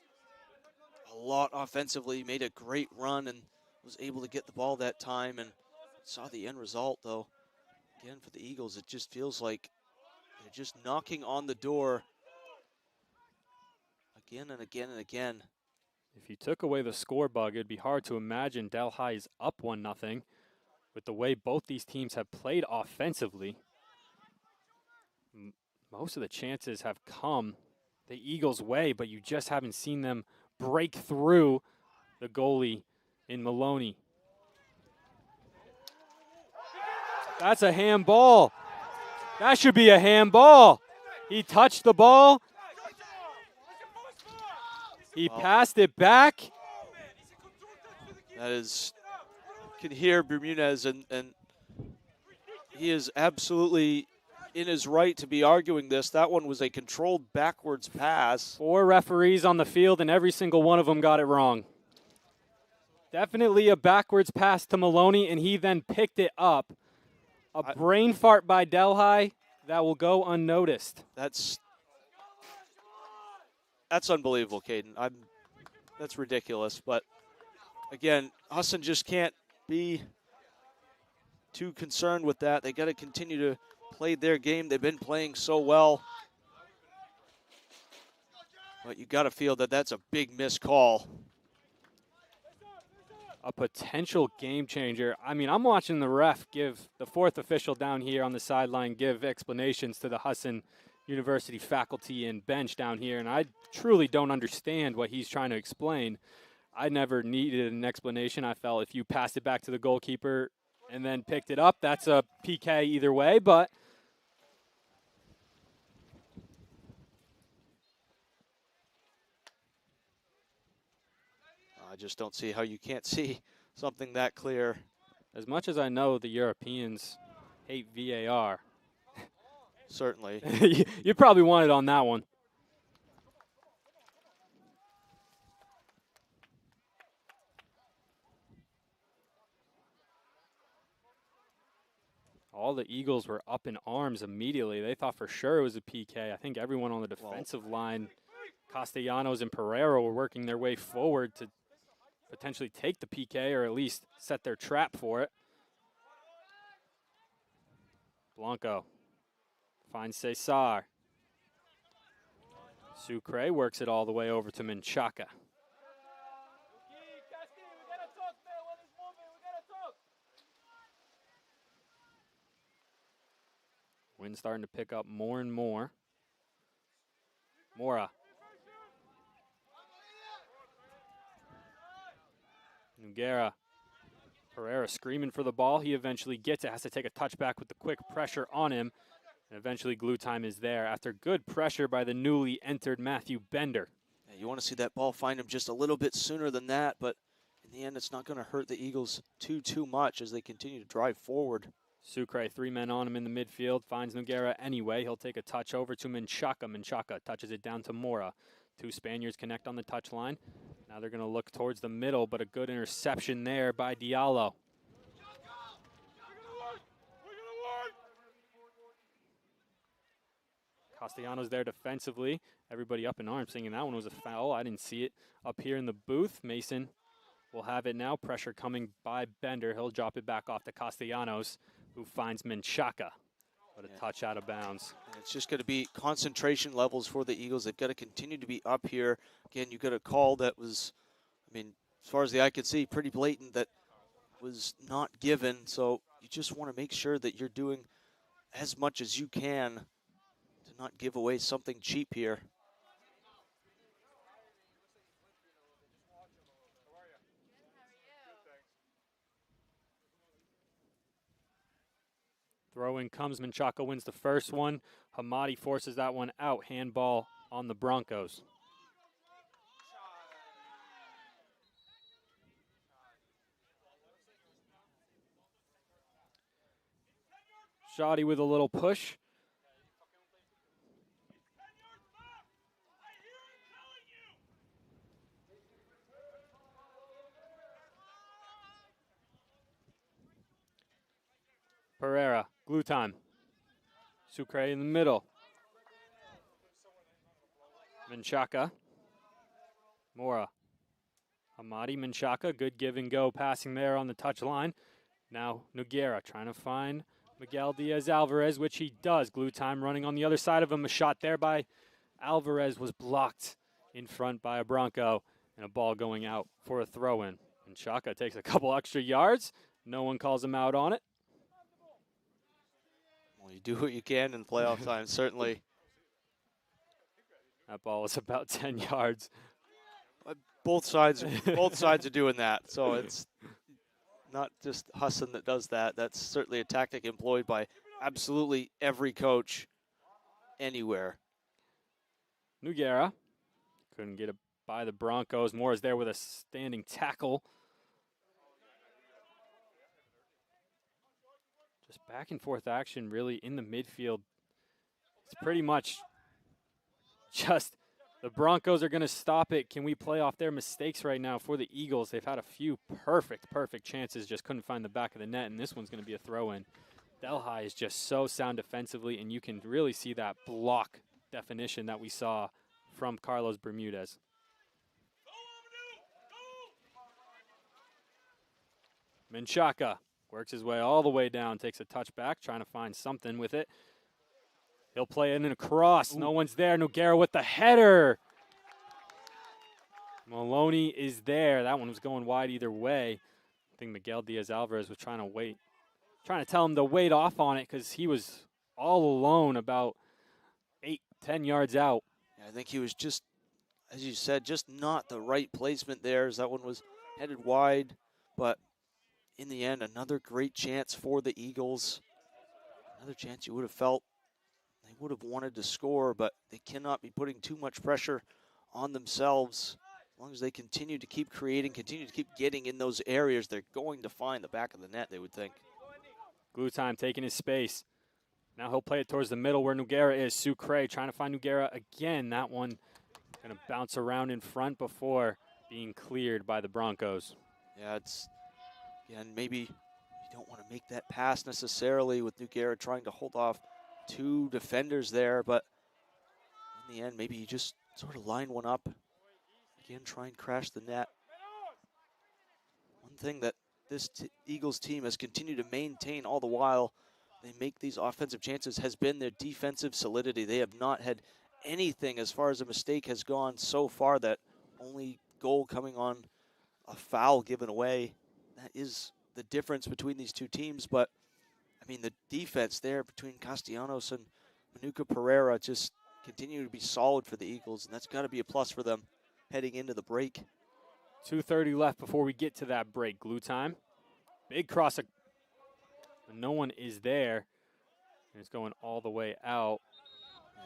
a lot offensively. Made a great run and was able to get the ball that time, and saw the end result, though. Again, for the Eagles, it just feels like they're just knocking on the door again and again and again. If you took away the score bug, it'd be hard to imagine Delhi is up 1-0 with the way both these teams have played offensively. Most of the chances have come the Eagles' way, but you just haven't seen them break through the goalie in Maloney. That's a handball. That should be a handball. He touched the ball. He passed it back. That is, you can hear Bermudez, and he is absolutely in his right to be arguing this. That one was a controlled backwards pass. 4 referees on the field, and every single one of them got it wrong. Definitely a backwards pass to Maloney, and he then picked it up. A brain fart by Delhi that will go unnoticed. That's unbelievable, Caden. That's ridiculous. But again, Husson just can't be too concerned with that. They got to continue to play their game. They've been playing so well. But you got to feel that that's a big missed call. A potential game changer. I mean, I'm watching the ref give, the 4th official down here on the sideline, give explanations to the Husson University faculty and bench down here, and I truly don't understand what he's trying to explain. I never needed an explanation. I felt if you passed it back to the goalkeeper and then picked it up, that's a PK either way, but I just don't see how you can't see something that clear. As much as I know the Europeans hate VAR. Certainly. You probably won it on that one. All the Eagles were up in arms immediately. They thought for sure it was a PK. I think everyone on the defensive line, Castellanos and Pereira, were working their way forward to potentially take the PK or at least set their trap for it. Blanco finds Cesar. Sucre works it all the way over to Menchaca. Wind starting to pick up more and more. Mora. Noguera. Pereira screaming for the ball. He eventually gets it. Has to take a touchback with the quick pressure on him. And eventually Glue Time is there after good pressure by the newly entered Matthew Bender. Yeah, you want to see that ball find him just a little bit sooner than that, but in in the end, it's not going to hurt the Eagles too much as they continue to drive forward. Sucre, 3 men on him in the midfield, finds Noguera anyway. He'll take a touch over to Menchaca. Menchaca touches it down to Mora. 2 Spaniards connect on the touch line. Now they're going to look towards the middle, but a good interception there by Diallo. Castellanos there defensively. Everybody up in arms thinking that one was a foul. I didn't see it up here in the booth. Mason will have it now. Pressure coming by Bender. He'll drop it back off to Castellanos, who finds Menchaca. But a touch out of bounds. And it's just going to be concentration levels for the Eagles. They've got to continue to be up here. Again, you got a call that was, I mean, as far as the eye could see, pretty blatant, that was not given. So you just want to make sure that you're doing as much as you can to not give away something cheap here. Throw in comes. Menchaca wins the first one. Hamadi forces that one out. Handball on the Broncos. Shoddy with a little push. Pereira, glue time. Sucre in the middle. Menchaca. Mora. Hamadi, Menchaca, good give and go passing there on the touch line. Now Noguera trying to find Miguel Diaz-Alvarez, which he does. Glue time running on the other side of him. A shot there by Alvarez was blocked in front by a Bronco, and a ball going out for a throw-in. Menchaca takes a couple extra yards. No one calls him out on it. Well, you do what you can in playoff time, certainly. That ball was about 10 yards. Both sides are doing that, so it's not just Husson that does that. That's certainly a tactic employed by absolutely every coach anywhere. Noguera couldn't get it by the Broncos. Moore is there with a standing tackle. Just back and forth action really in the midfield. It's pretty much just the Broncos are going to stop it. Can we play off their mistakes right now for the Eagles? They've had a few perfect chances, just couldn't find the back of the net, and this one's going to be a throw-in. Delhi is just so sound defensively, and you can really see that block definition that we saw from Carlos Bermudez. Menchaca works his way all the way down, takes a touch back, trying to find something with it. He'll play it in across. No one's there. Noguera with the header. Maloney is there. That one was going wide either way. I think Miguel Diaz-Alvarez was trying to tell him to wait off on it because he was all alone about 8-10 yards out. Yeah, I think he was just, as you said, just not the right placement there as that one was headed wide. But in the end, another great chance for the Eagles. Another chance you would have felt they would have wanted to score, but they cannot be putting too much pressure on themselves. As long as they continue to keep creating, continue to keep getting in those areas, they're going to find the back of the net, they would think. Glue time taking his space. Now he'll play it towards the middle where Noguera is. Sucre trying to find Noguera again. That one going to bounce around in front before being cleared by the Broncos. Yeah, it's, again, maybe you don't want to make that pass necessarily with Noguera trying to hold off 2 defenders there, but in the end, maybe you just sort of line one up. Again, try and crash the net. One thing that this Eagles team has continued to maintain all the while they make these offensive chances has been their defensive solidity. They have not had anything as far as a mistake has gone so far. That only goal coming on a foul given away. That is the difference between these two teams, but I mean, the defense there between Castellanos and Manuka Pereira just continue to be solid for the Eagles, and that's got to be a plus for them heading into the break. 2:30 left before we get to that break. Glue time. Big cross. No one is there. And it's going all the way out.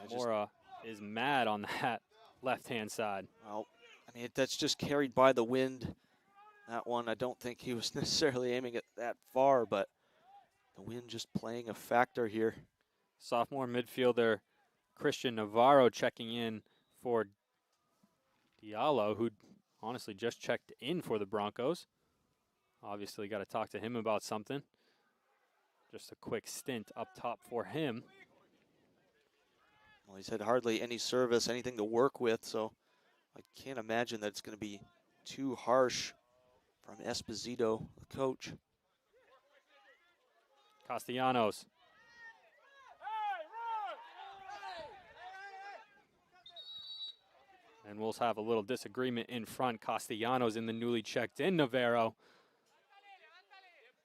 Yeah, Mora is mad on that left-hand side. Well, I mean, that's just carried by the wind. That one, I don't think he was necessarily aiming it that far, but the wind just playing a factor here. Sophomore midfielder Christian Navarro checking in for Diallo, who honestly just checked in for the Broncos. Obviously got to talk to him about something. Just a quick stint up top for him. Well, he's had hardly any service, anything to work with, so I can't imagine that it's going to be too harsh from Esposito, the coach. Castellanos. And we'll have a little disagreement in front. Castellanos in the newly checked in Navarro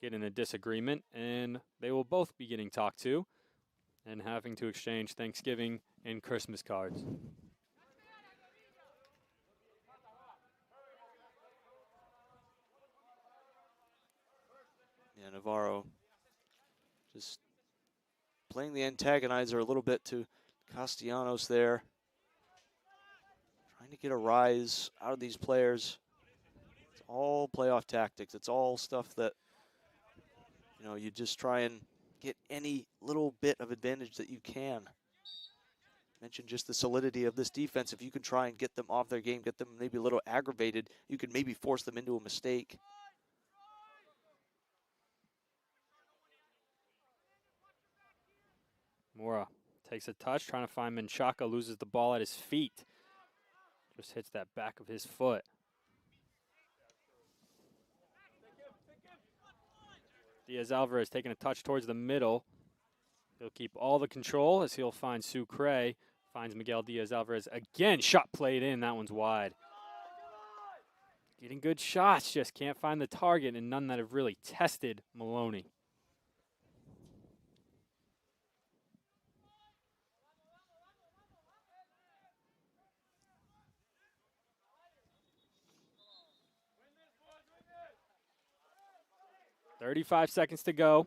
getting a disagreement, and they will both be getting talked to and having to exchange Thanksgiving and Christmas cards. Yeah, Navarro just playing the antagonizer a little bit to Castellanos there. Trying to get a rise out of these players. It's all playoff tactics. It's all stuff that, you know, you just try and get any little bit of advantage that you can. Mentioned just the solidity of this defense. If you can try and get them off their game, get them maybe a little aggravated, you can maybe force them into a mistake. Mora takes a touch, trying to find Menchaca, loses the ball at his feet. Just hits that back of his foot. Diaz-Alvarez taking a touch towards the middle. He'll keep all the control as he'll find Sucre. Finds Miguel Diaz-Alvarez again. Shot played in. That one's wide. Getting good shots, just can't find the target, and none that have really tested Maloney. .35 seconds to go.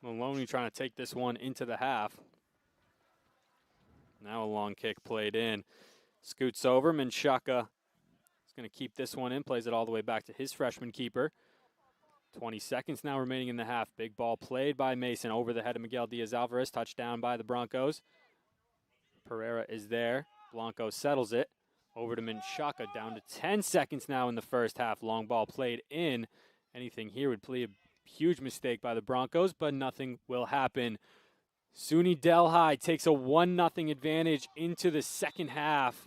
Maloney trying to take this one into the half. Now a long kick played in. Scoots over. Menchaca is going to keep this one in. Plays it all the way back to his freshman keeper. 20 seconds now remaining in the half. Big ball played by Mason over the head of Miguel Diaz-Alvarez. Touchdown by the Broncos. Pereira is there. Blanco settles it. Over to Menchaca. Down to 10 seconds now in the first half. Long ball played in. Anything here would be a huge mistake by the Broncos, but nothing will happen. SUNY Delhi takes a 1-0 advantage into the second half.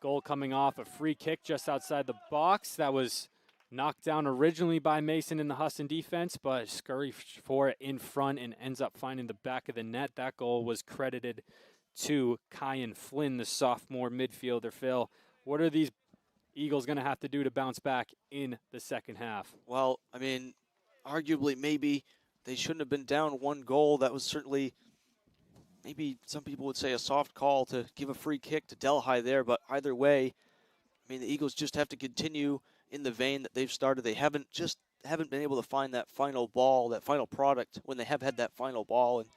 Goal coming off a free kick just outside the box. That was knocked down originally by Mason in the Husson defense, but scurries for it in front and ends up finding the back of the net. That goal was credited to Kyan Flynn, the sophomore midfielder. Phil, what are these Eagles going to have to do to bounce back in the second half? Well, I mean, arguably maybe they shouldn't have been down 1 goal. That was certainly, maybe some people would say, a soft call to give a free kick to Delhi there. But either way, I mean, the Eagles just have to continue in the vein that they've started. They haven't been able to find that final ball, that final product when they have had that final ball. And,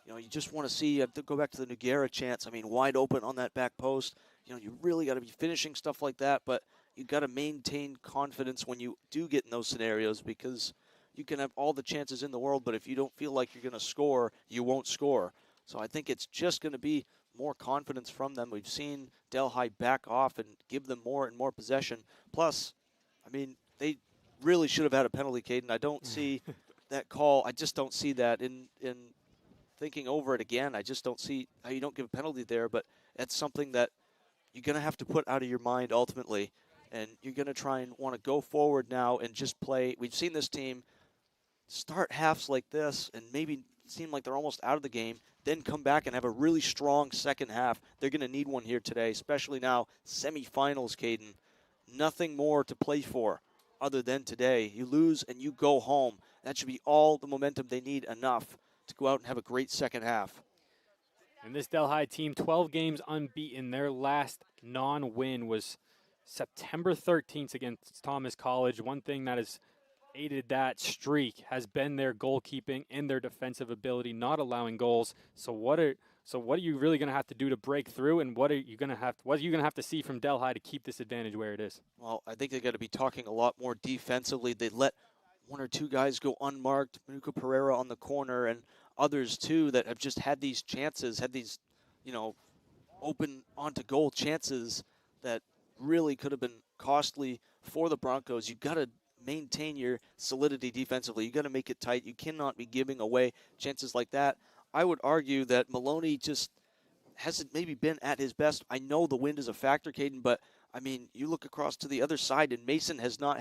you know, you just want to see, you have to go back to the Noguera chance. I mean, wide open on that back post. You know, you really got to be finishing stuff like that, but you got to maintain confidence when you do get in those scenarios, because you can have all the chances in the world, but if you don't feel like you're going to score, you won't score. So I think it's just going to be more confidence from them. We've seen Delhi back off and give them more and more possession. Plus, I mean, they really should have had a penalty, Caden. I don't see that call. I just don't see that in thinking over it again. I just don't see how you don't give a penalty there, but that's something that you're going to have to put out of your mind ultimately, and you're going to try and want to go forward now and just play. We've seen this team start halves like this and maybe seem like they're almost out of the game, then come back and have a really strong second half. They're going to need one here today, especially now, semifinals, Caden. Nothing more to play for other than today. You lose and you go home. That should be all the momentum they need, enough to go out and have a great second half. And this Delhi team, 12 games unbeaten. Their last non-win was September 13th against Thomas College. One thing that is aided that streak has been their goalkeeping and their defensive ability, not allowing goals. So what are you really going to have to do to break through, and what are you going to have to see from Delhi to keep this advantage where it is? Well, I think they got to be talking a lot more defensively. They let one or two guys go unmarked. Manuka Pereira on the corner, and others too that have just had these chances, had these, open onto goal chances that really could have been costly for the Broncos. You've got to maintain your solidity defensively. You got to make it tight. You cannot be giving away chances like that. I would argue that Maloney just hasn't maybe been at his best. I know the wind is a factor, Caden, but I mean, you look across to the other side, and Mason has not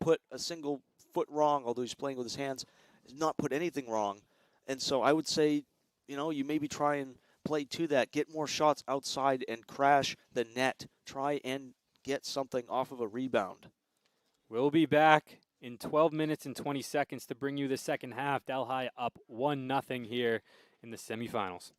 put a single foot wrong, although he's playing with his hands, has not put anything wrong. And so I would say, you maybe try and play to that, get more shots outside and crash the net. Try and get something off of a rebound. We'll be back in 12 minutes and 20 seconds to bring you the second half. Delhi up 1-0 here in the semifinals.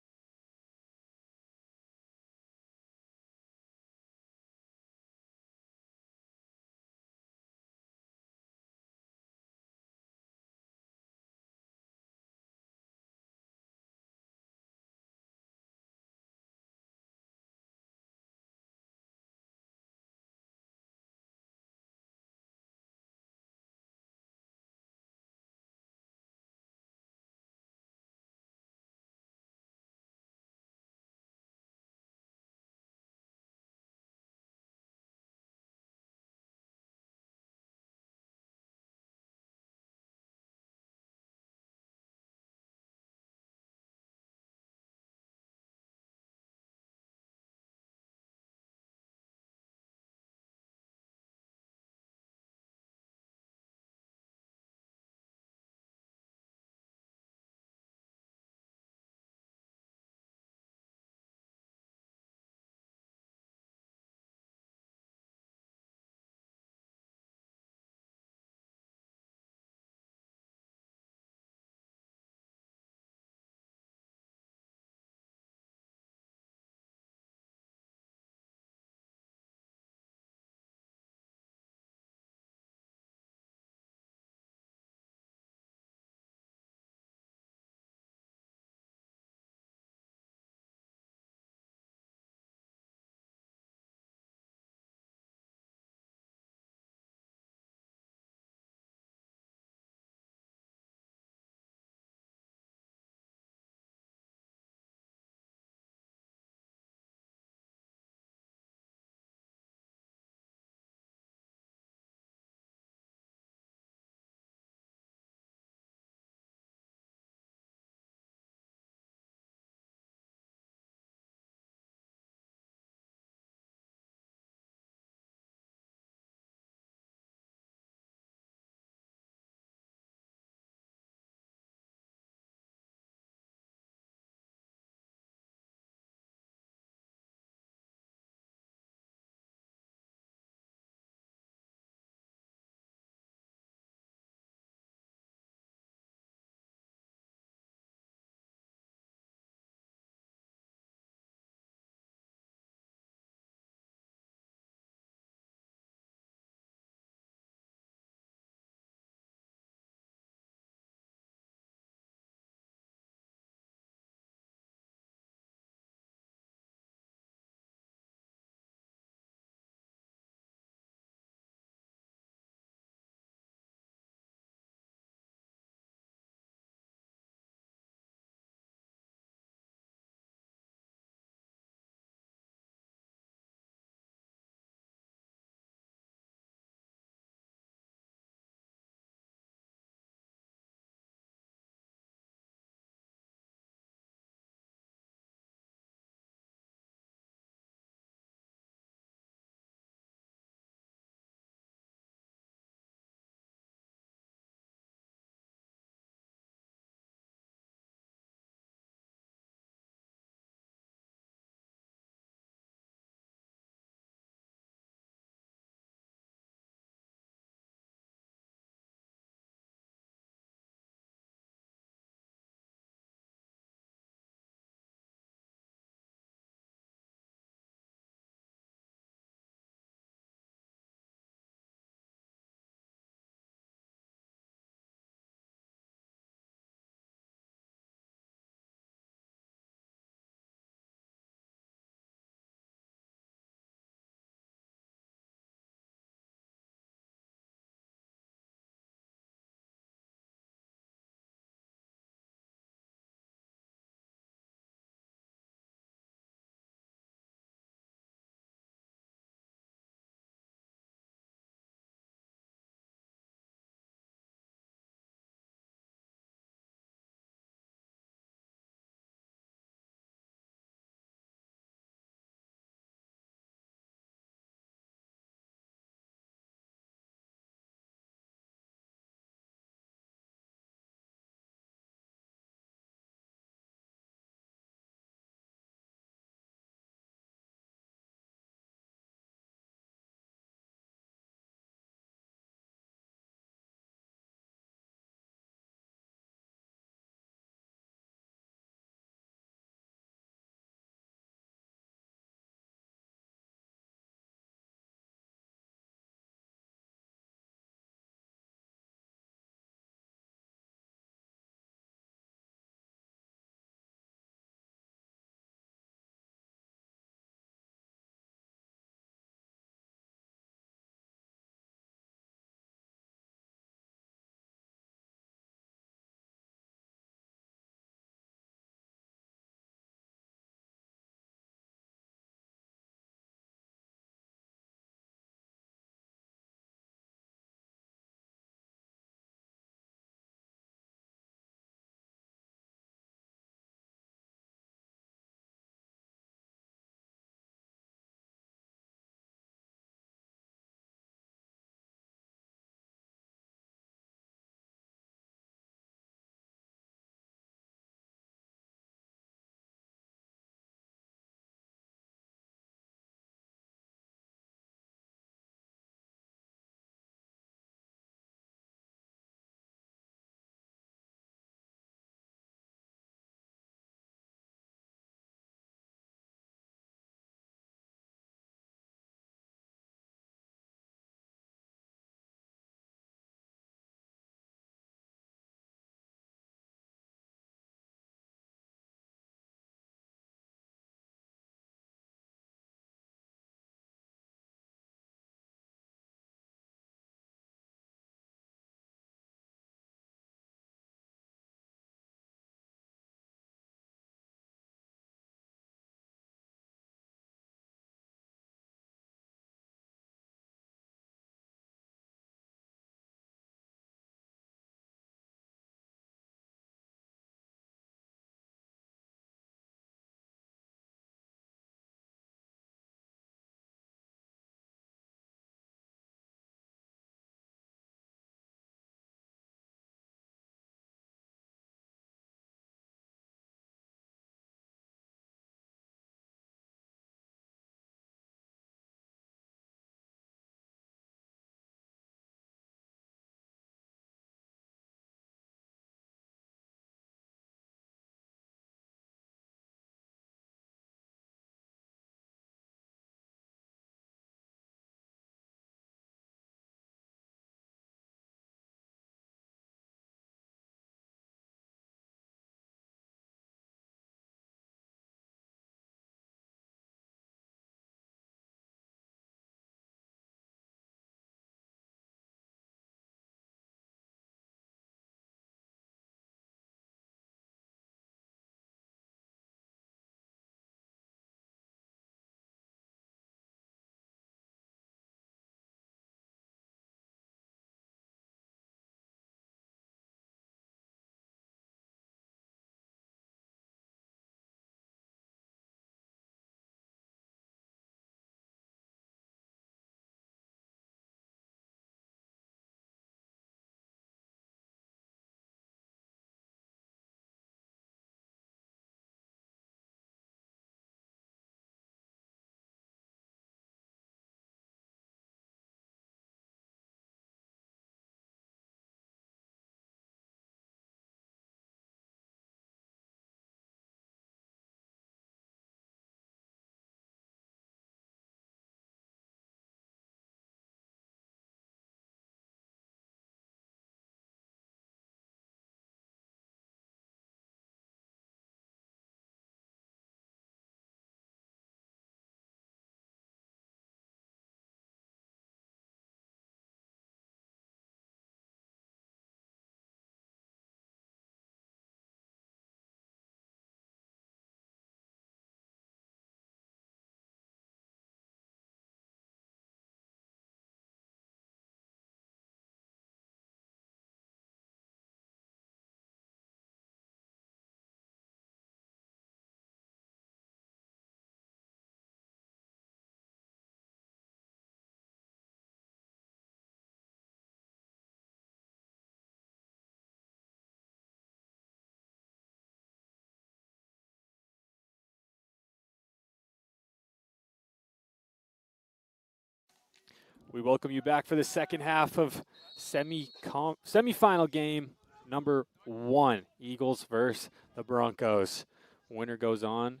We welcome you back for the second half of semifinal game number 1, Eagles versus the Broncos. Winner goes on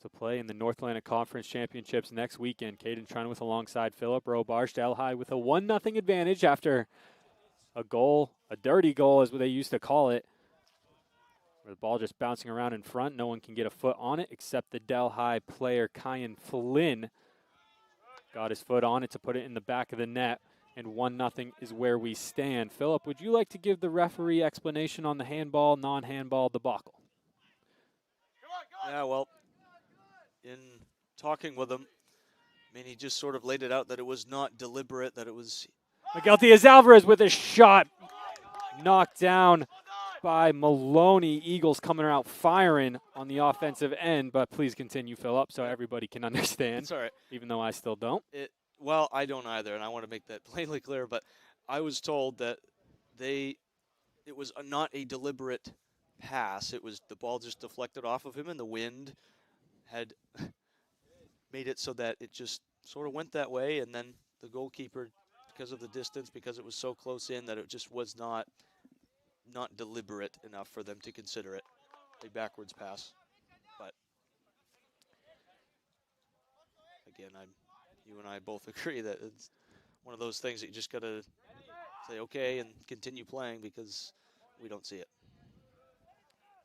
to play in the North Atlantic Conference Championships next weekend. Caden Trenwith alongside Philip Robarge. Delhi with a 1-0 advantage after a goal, a dirty goal as they used to call it, where the ball just bouncing around in front. No one can get a foot on it except the Delhi player, Kyan Flynn. Got his foot on it to put it in the back of the net, and 1-0 is where we stand. Philip, would you like to give the referee explanation on the handball, non-handball debacle? Yeah, well, in talking with him, I mean, he just sort of laid it out that it was not deliberate, that it was... Miguel Diaz-Alvarez with a shot knocked down by Maloney. Eagles coming out firing on the offensive end, but please continue, Philip, so everybody can understand. It's all right. Even though I still don't. Well, I don't either, and I want to make that plainly clear, but I was told that it was not a deliberate pass. It was the ball just deflected off of him, and the wind had made it so that it just sort of went that way, and then the goalkeeper, because of the distance, because it was so close in, that it just was not deliberate enough for them to consider it a backwards pass. But again, you and I both agree that it's one of those things that you just got to say okay and continue playing because we don't see it.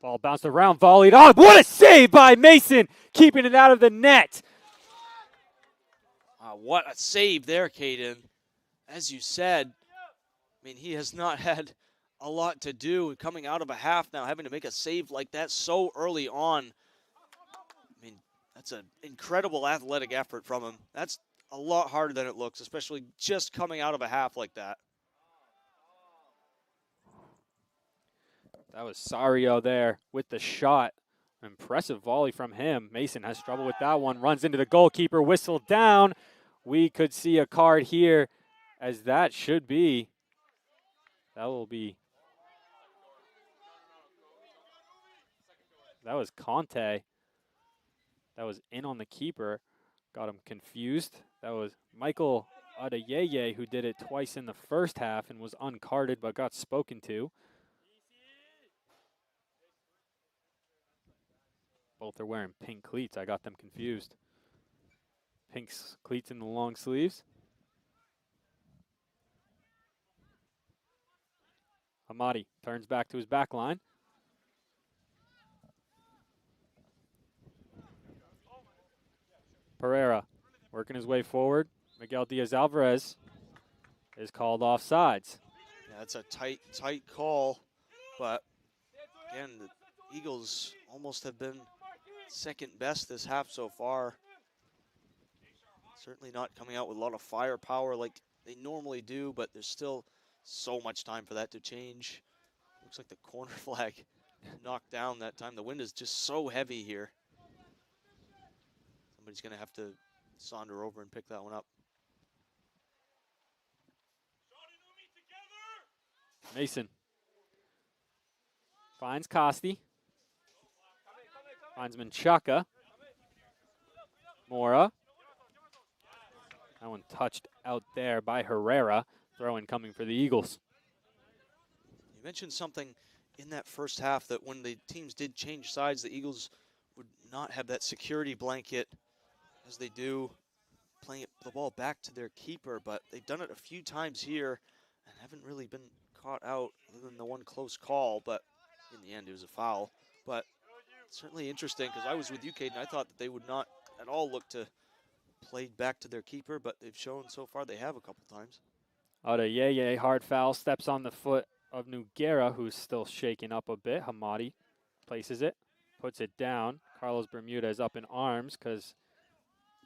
Ball bounced around, volleyed on. What a save by Mason, keeping it out of the net. What a save there, Caden. As you said, I mean, he has not had a lot to do coming out of a half now, having to make a save like that so early on. I mean, that's an incredible athletic effort from him. That's a lot harder than it looks, especially just coming out of a half like that. That was Sario there with the shot. Impressive volley from him. Mason has trouble with that one. Runs into the goalkeeper, whistle down. We could see a card here, as that should be. That was Conte. That was in on the keeper. Got him confused. That was Michael Adeyeye, who did it twice in the first half and was uncarded but got spoken to. Both are wearing pink cleats. I got them confused. Pink cleats in the long sleeves. Hamadi turns back to his back line. Pereira working his way forward. Miguel Diaz-Alvarez is called offsides. Yeah, it's a tight call, but again, the Eagles almost have been second best this half so far. Certainly not coming out with a lot of firepower like they normally do, but there's still so much time for that to change. Looks like the corner flag knocked down that time. The wind is just so heavy here. Somebody's going to have to saunter over and pick that one up. Mason finds Costi. Finds Menchaca. Mora. That one touched out there by Herrera. Throw-in coming for the Eagles. You mentioned something in that first half that when the teams did change sides, the Eagles would not have that security blanket as they do, playing the ball back to their keeper, but they've done it a few times here and haven't really been caught out other than the one close call, but in the end it was a foul. But certainly interesting because I was with you, Caden. I thought that they would not at all look to play back to their keeper, but they've shown so far they have a couple times. Adeyeye, hard foul, steps on the foot of Noguera, who's still shaking up a bit. Hamadi places it, puts it down. Carlos Bermuda is up in arms because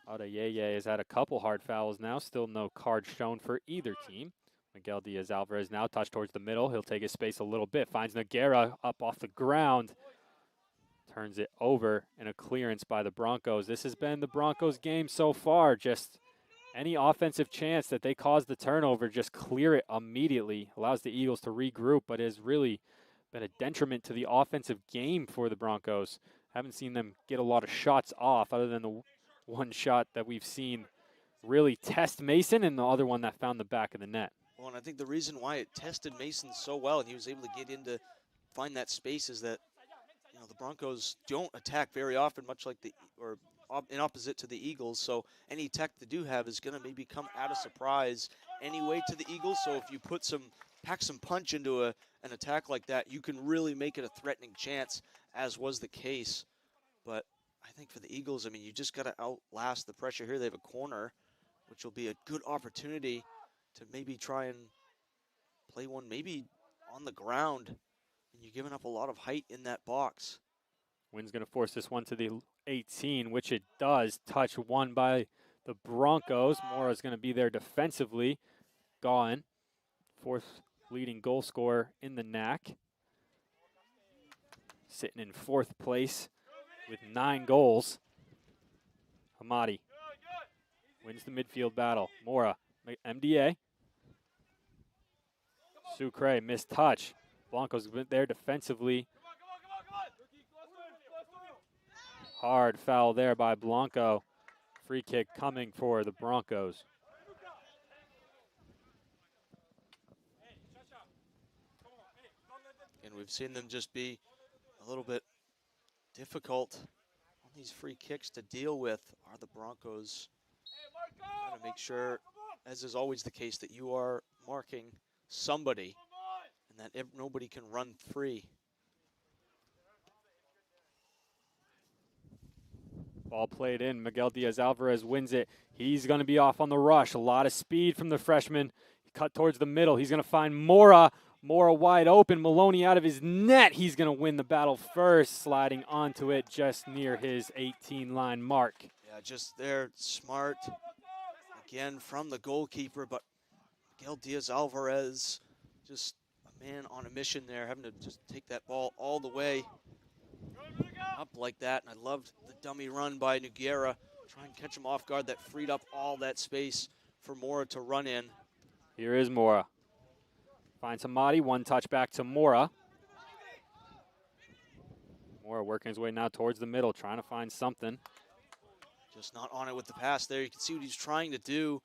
Adeyeye has had a couple hard fouls now. Still no card shown for either team. Miguel Diaz-Alvarez now touched towards the middle. He'll take his space a little bit. Finds Noguera up off the ground. Turns it over and a clearance by the Broncos. This has been the Broncos game so far. Just any offensive chance that they cause the turnover, just clear it immediately. Allows the Eagles to regroup, but has really been a detriment to the offensive game for the Broncos. Haven't seen them get a lot of shots off other than the one shot that we've seen really test Mason, and the other one that found the back of the net. Well, and I think the reason why it tested Mason so well and he was able to get into find that space is that, you know, the Broncos don't attack very often, much like in opposite to the Eagles. So any attack they do have is going to maybe come out of surprise anyway to the Eagles. So if you pack some punch into an attack like that, you can really make it a threatening chance, as was the case. But I think for the Eagles, I mean, you just got to outlast the pressure here. They have a corner, which will be a good opportunity to maybe try and play one maybe on the ground. And you're giving up a lot of height in that box. Wynn's going to force this one to the 18, which it does. Touch one by the Broncos. Mora's going to be there defensively. Gone. Fourth leading goal scorer in the NAC. Sitting in fourth place with 9 goals. Hamadi wins the midfield battle. Mora, MDA. Sucre, missed touch. Blanco's there defensively. Hard foul there by Blanco. Free kick coming for the Broncos. And we've seen them just be a little bit difficult on these free kicks to deal with. Are the Broncos trying to make sure, as is always the case, that you are marking somebody and that nobody can run free. Ball played in. Miguel Diaz-Alvarez wins it. He's going to be off on the rush. A lot of speed from the freshman. Cut towards the middle. He's going to find Mora. Mora wide open. Maloney out of his net. He's going to win the battle first, sliding onto it just near his 18-line mark. Yeah, just there, smart. Again, from the goalkeeper, but Miguel Diaz-Alvarez, just a man on a mission there, having to just take that ball all the way up like that. And I loved the dummy run by Nogueira. Try and catch him off guard. That freed up all that space for Mora to run in. Here is Mora. Finds Hamadi. One touch back to Mora. Mora working his way now towards the middle, trying to find something. Just not on it with the pass there. You can see what he's trying to do.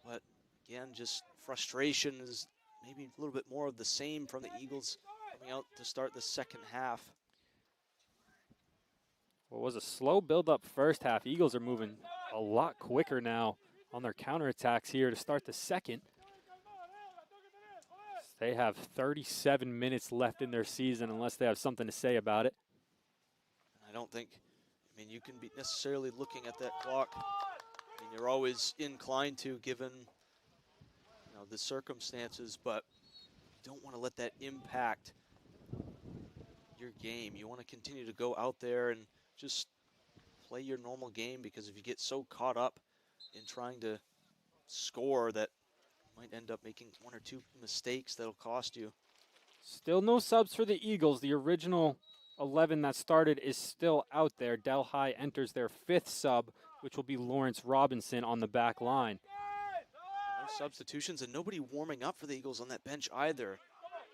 But again, just frustration is maybe a little bit more of the same from the Eagles coming out to start the second half. Well, it was a slow build-up first half. Eagles are moving a lot quicker now on their counterattacks here to start the second. They have 37 minutes left in their season unless they have something to say about it. I don't think, I mean, you can be necessarily looking at that clock. I mean, you're always inclined to, given, you know, the circumstances, but you don't want to let that impact your game. You want to continue to go out there and just play your normal game, because if you get so caught up in trying to score that you might end up making 1 or 2 mistakes that'll cost you. Still no subs for the Eagles. The original 11 that started is still out there. Delhi enters their 5th sub, which will be Lawrence Robinson on the back line. No substitutions and nobody warming up for the Eagles on that bench either.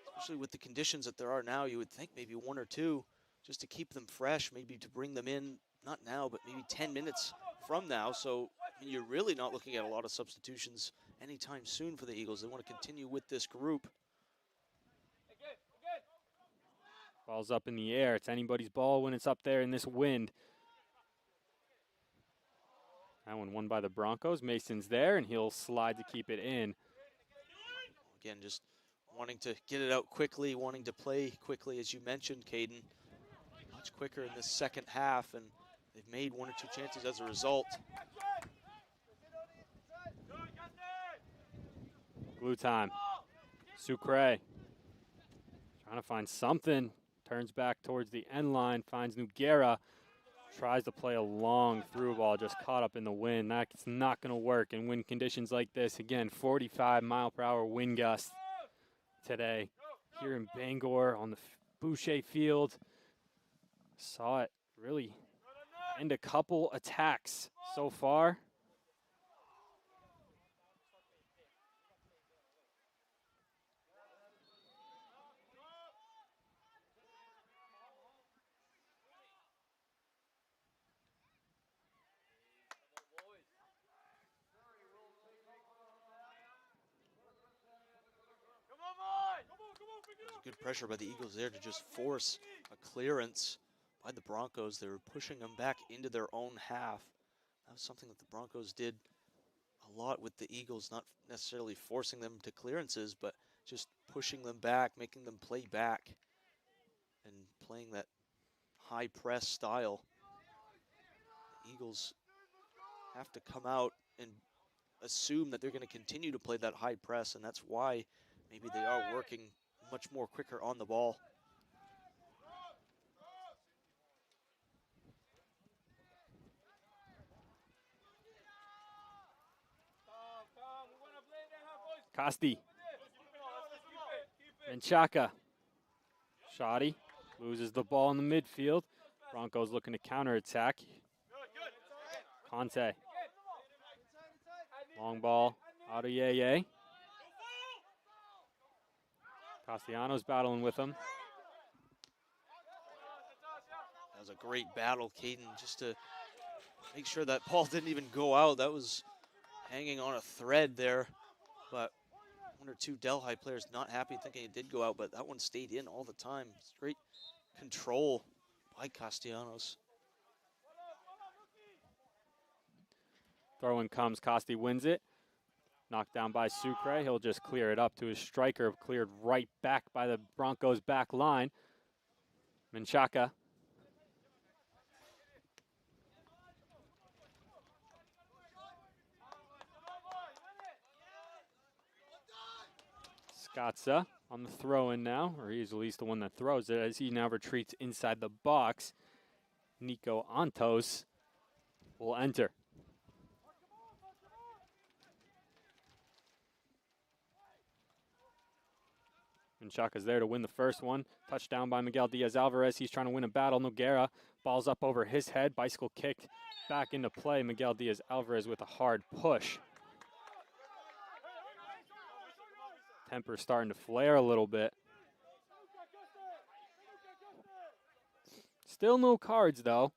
Especially with the conditions that there are now, you would think maybe 1 or 2 just to keep them fresh, maybe to bring them in, not now, but maybe 10 minutes from now. So I mean, you're really not looking at a lot of substitutions anytime soon for the Eagles. They want to continue with this group. Ball's up in the air. It's anybody's ball when it's up there in this wind. That one won by the Broncos. Mason's there, and he'll slide to keep it in. Again, just wanting to get it out quickly, wanting to play quickly, as you mentioned, Caden. Much quicker in this second half, and they've made 1 or 2 chances as a result. Glue time. Sucre trying to find something. Turns back towards the end line, finds Nogueira. Tries to play a long through ball, just caught up in the wind. That's not going to work in wind conditions like this. Again, 45-mile-per-hour wind gust today here in Bangor on the Boucher Field. Saw it really end a couple attacks so far. Good pressure by the Eagles there to just force a clearance by the Broncos. They were pushing them back into their own half. That was something that the Broncos did a lot with the Eagles, not necessarily forcing them to clearances, but just pushing them back, making them play back, and playing that high press style. The Eagles have to come out and assume that they're going to continue to play that high press, and that's why maybe they are working much more quicker on the ball. Costi. Menchaca. Shoddy loses the ball in the midfield. Broncos looking to counterattack. Conte. Long ball out of Yeye. Castellanos battling with him. That was a great battle, Caden, just to make sure that ball didn't even go out. That was hanging on a thread there, but one or two Delhi players not happy thinking it did go out, but that one stayed in all the time. It's great control by Castellanos. Throw-in comes, Costi wins it. Knocked down by Sucre. He'll just clear it up to his striker, cleared right back by the Broncos back line. Menchaca. Scotza on the throw-in now, or he's at least the one that throws it as he now retreats inside the box. Nico Antos will enter. Menchaca's there to win the first one. Touchdown by Miguel Diaz-Alvarez. He's trying to win a battle. Noguera, ball's up over his head. Bicycle kicked back into play. Miguel Diaz-Alvarez with a hard push. Temper starting to flare a little bit. Still no cards, though.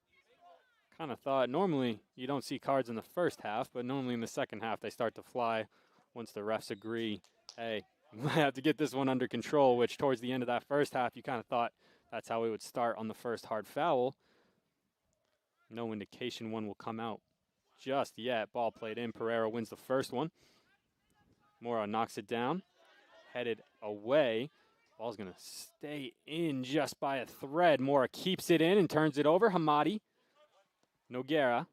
Kind of thought normally you don't see cards in the first half, but normally in the second half they start to fly once the refs agree, hey, we might have to get this one under control, which towards the end of that first half you kind of thought that's how we would start on the first hard foul. No indication one will come out just yet. Ball played in. Pereira wins the first one. Mora knocks it down. Headed away. Ball's going to stay in just by a thread. Mora keeps it in and turns it over. Hamadi. Noguera.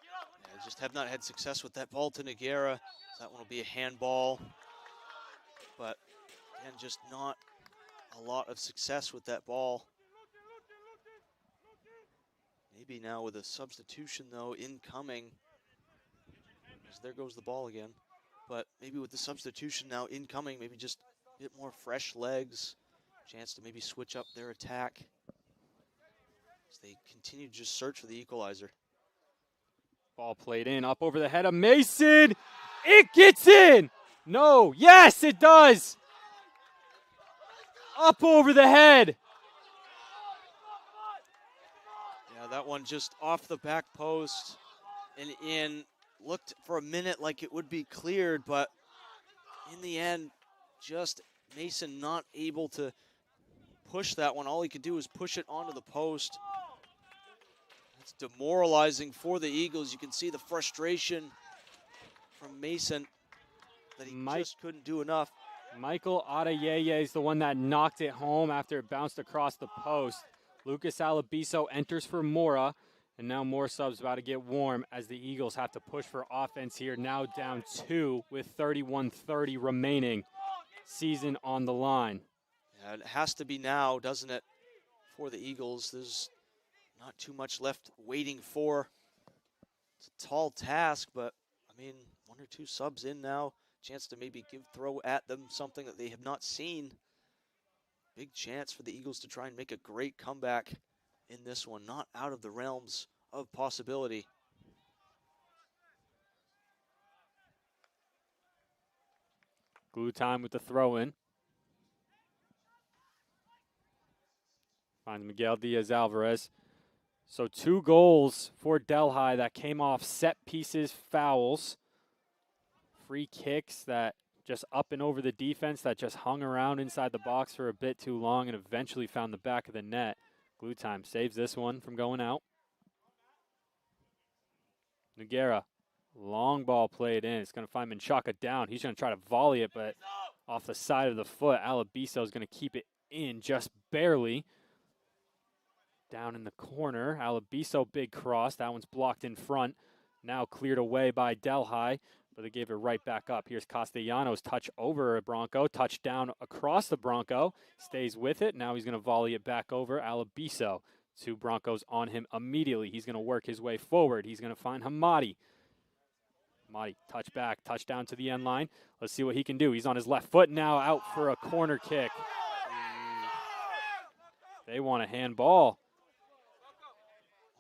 Yeah, just have not had success with that ball to Noguera. So that one will be a handball. But, again, just not a lot of success with that ball. Maybe now with a substitution, though, incoming. As there goes the ball again. But maybe with the substitution now incoming, maybe just a bit more fresh legs. Chance to maybe switch up their attack. As they continue to just search for the equalizer. Ball played in, up over the head of Mason. It gets in! No, yes, it does! Up over the head. Yeah, that one just off the back post and in. Looked for a minute like it would be cleared, but in the end, just Mason not able to push that one. All he could do was push it onto the post. That's demoralizing for the Eagles. You can see the frustration from Mason that he just couldn't do enough. Michael Adeyeye is the one that knocked it home after it bounced across the post. Lucas Alabiso enters for Mora. And now more subs about to get warm as the Eagles have to push for offense here. Now down 2 with 31:30 remaining. Season on the line. Yeah, it has to be now, doesn't it, for the Eagles. There's not too much left waiting for. It's a tall task, but, I mean, 1 or 2 subs in now. Chance to maybe throw at them something that they have not seen. Big chance for the Eagles to try and make a great comeback in this one, not out of the realms of possibility. Glue time with the throw-in. Finds Miguel Diaz-Alvarez. So 2 goals for Delhi that came off set pieces, fouls, free kicks that just up and over the defense that just hung around inside the box for a bit too long and eventually found the back of the net. Glue Time saves this one from going out. Noguera, long ball played in. It's going to find Menchaca down. He's going to try to volley it, but off the side of the foot. Alabiso is going to keep it in just barely. Down in the corner, Alabiso, big cross. That one's blocked in front. Now cleared away by Delhi, but they gave it right back up. Here's Castellanos, touch over a Bronco, touchdown across the Bronco, stays with it. Now he's going to volley it back over Alabiso. 2 Broncos on him immediately. He's going to work his way forward. He's going to find Hamadi. Hamadi, touch back, touchdown to the end line. Let's see what he can do. He's on his left foot now, out for a corner kick. They want a handball.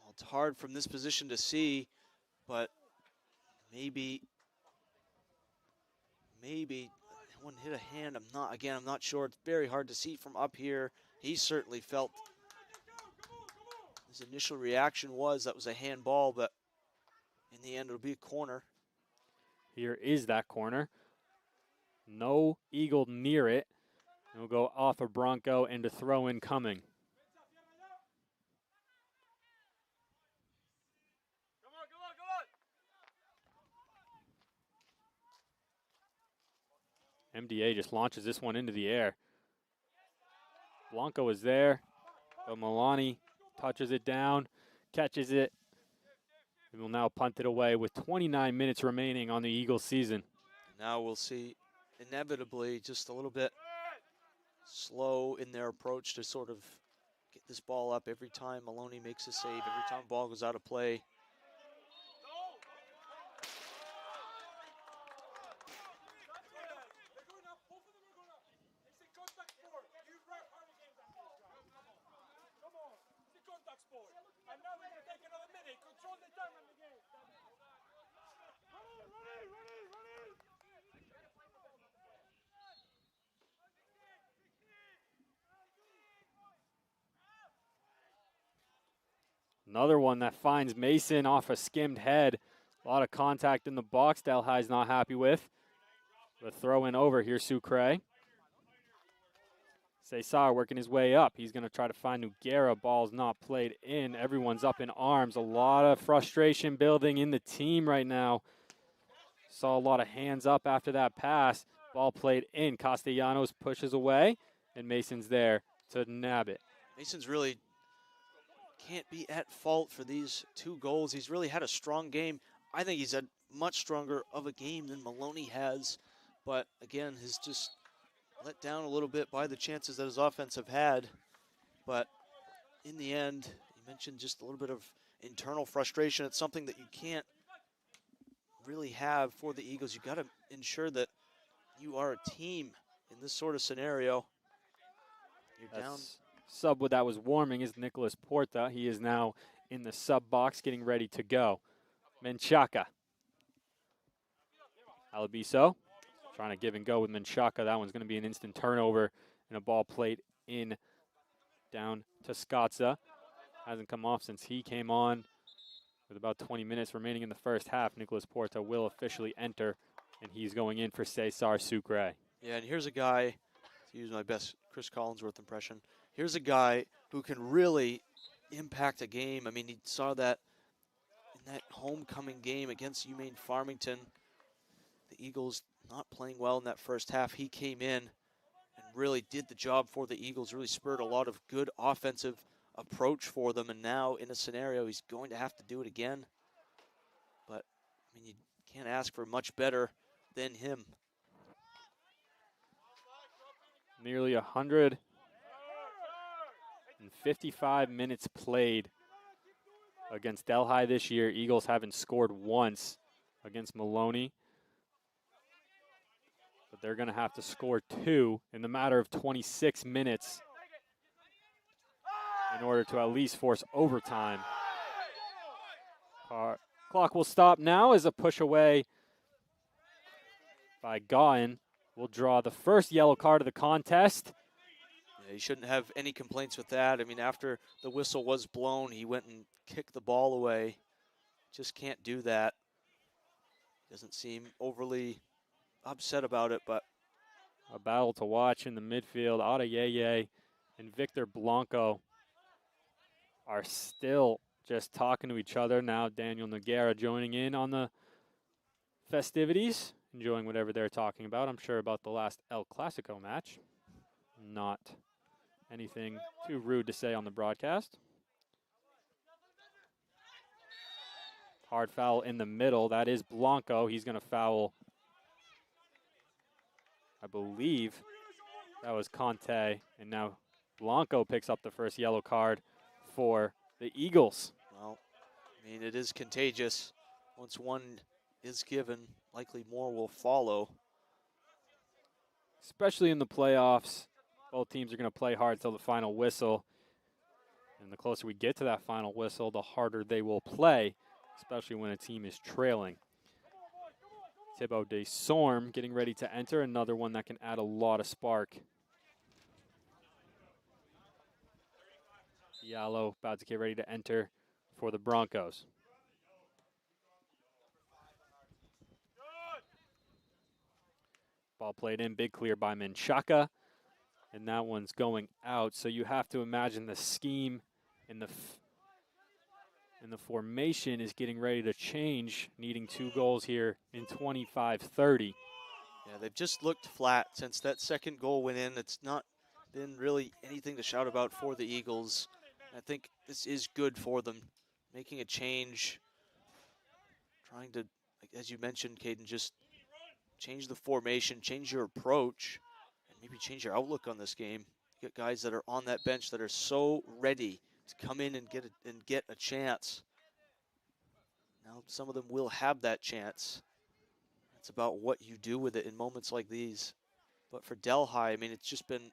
Well, it's hard from this position to see, but maybe that one hit a hand. I'm not sure. It's very hard to see from up here. He certainly felt his initial reaction was that was a handball, but in the end it'll be a corner. Here is that corner. No Eagle near it. It'll go off a Bronco and a throw in coming. MDA just launches this one into the air. Blanco is there, but Milani touches it down, catches it, and will now punt it away with 29 minutes remaining on the Eagles season. Now we'll see, inevitably, just a little bit slow in their approach to sort of get this ball up every time Maloney makes a save, every time ball goes out of play. Another one that finds Mason off a skimmed head. A lot of contact in the box. Delhi's not happy with. The throw in over here, Sucre. Cesar working his way up. He's going to try to find Noguera. Ball's not played in. Everyone's up in arms. A lot of frustration building in the team right now. Saw a lot of hands up after that pass. Ball played in. Castellanos pushes away, and Mason's there to nab it. Mason's really can't be at fault for these 2 goals. He's really had a strong game. I think he's had much stronger of a game than Maloney has. But again, he's just let down a little bit by the chances that his offense have had. But in the end, you mentioned just a little bit of internal frustration. It's something that you can't really have for the Eagles. You've got to ensure that you are a team in this sort of scenario. You're down. Sub that was warming is Nicholas Porta. He is now in the sub box getting ready to go. Menchaca. Alabiso trying to give and go with Menchaca. That one's going to be an instant turnover and a ball played in down to Scotza. Hasn't come off since he came on with about 20 minutes remaining in the first half. Nicholas Porta will officially enter, and he's going in for Cesar Sucre. Yeah, and here's a guy, to use my best Chris Collinsworth impression, here's a guy who can really impact a game. I mean, he saw that in that homecoming game against UMaine Farmington. The Eagles not playing well in that first half. He came in and really did the job for the Eagles, really spurred a lot of good offensive approach for them. And now in a scenario, he's going to have to do it again. But, I mean, you can't ask for much better than him. Nearly 155 minutes played against Delhi this year. Eagles haven't scored once against Maloney, but they're going to have to score 2 in the matter of 26 minutes in order to at least force overtime. Clock will stop now as a push away by Gaughan will draw the first yellow card of the contest. Yeah, he shouldn't have any complaints with that. I mean, after the whistle was blown, he went and kicked the ball away. Just can't do that. Doesn't seem overly upset about it, but A battle to watch in the midfield. Adeyeye and Victor Blanco are still just talking to each other. Now Daniel Noguera joining in on the festivities, enjoying whatever they're talking about. I'm sure about the last El Clasico match. Not anything too rude to say on the broadcast. Hard foul in the middle. That is Blanco. He's going to foul, I believe that was Conte. And now Blanco picks up the first yellow card for the Eagles. well, I mean, it is contagious. Once one is given, likely more will follow. Especially in the playoffs. Both teams are going to play hard till the final whistle. And the closer we get to that final whistle, the harder they will play, especially when a team is trailing. Thibaut Desorme getting ready to enter, another one that can add a lot of spark. Diallo about to get ready to enter for the Broncos. Ball played in, big clear by Menchaca, and that one's going out. So you have to imagine the scheme and the formation is getting ready to change, needing 2 goals here in 25-30. Yeah, they've just looked flat since that second goal went in. It's not been really anything to shout about for the Eagles. I think this is good for them, making a change, trying to, as you mentioned, Caden, just change the formation, change your approach, and maybe change your outlook on this game. You got guys that are on that bench that are so ready to come in and get a chance. Now some of them will have that chance. It's about what you do with it in moments like these. But for Delhi, I mean, it's just been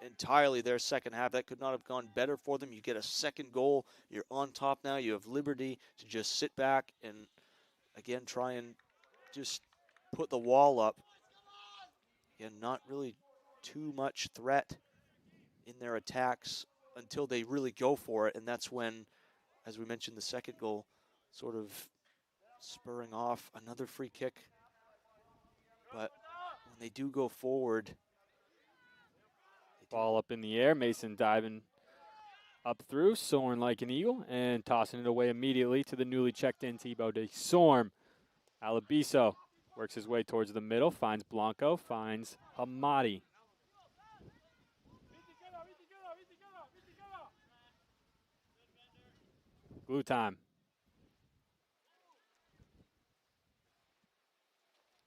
entirely their second half. That could not have gone better for them. You get a second goal. You're on top now. You have liberty to just sit back and, again, try and just put the wall up. Again, not really too much threat in their attacks until they really go for it. And that's when, as we mentioned, the second goal sort of spurring off another free kick. But when they do go forward, Ball up in the air. Mason diving up through, soaring like an eagle, and tossing it away immediately to the newly checked in Thibaut Desorme. Alabiso works his way towards the middle, finds Blanco, finds Hamadi. Glue time.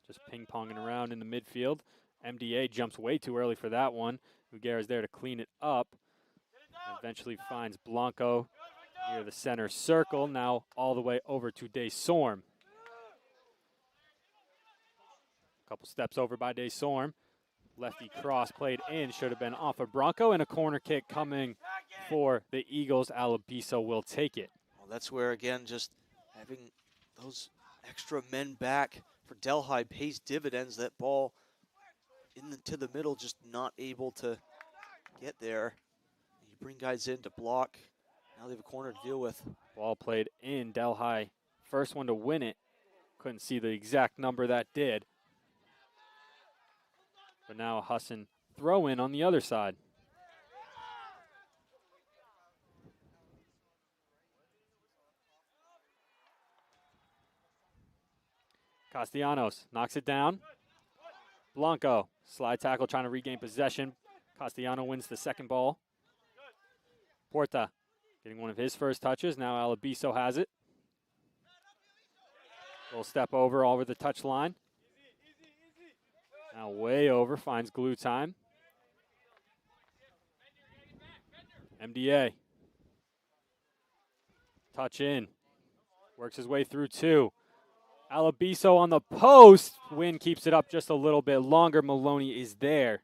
Just ping-ponging around in the midfield. MDA jumps way too early for that one. Noguera's there to clean it up. Eventually finds Blanco near the center circle. Now all the way over to Desorme. Couple steps over by Desorme. Lefty cross played in. Should have been off of Blanco. And a corner kick coming for the Eagles. Alabiso will take it. Well, that's where, again, just having those extra men back for Delhi pays dividends. That ball into the middle, just not able to get there. You bring guys in to block. Now they have a corner to deal with. Ball played in. Delhi, first one to win it. Couldn't see the exact number that did. But now a Husson throw in on the other side. Castellanos knocks it down. Blanco, slide tackle trying to regain possession. Castellano wins the second ball. Porta getting one of his first touches. Now Alabiso has it. Little step over the touch line. Now way over, finds glue time. MDA. Touch in. Works his way through 2. Alabiso on the post. Wynn keeps it up just a little bit longer. Maloney is there.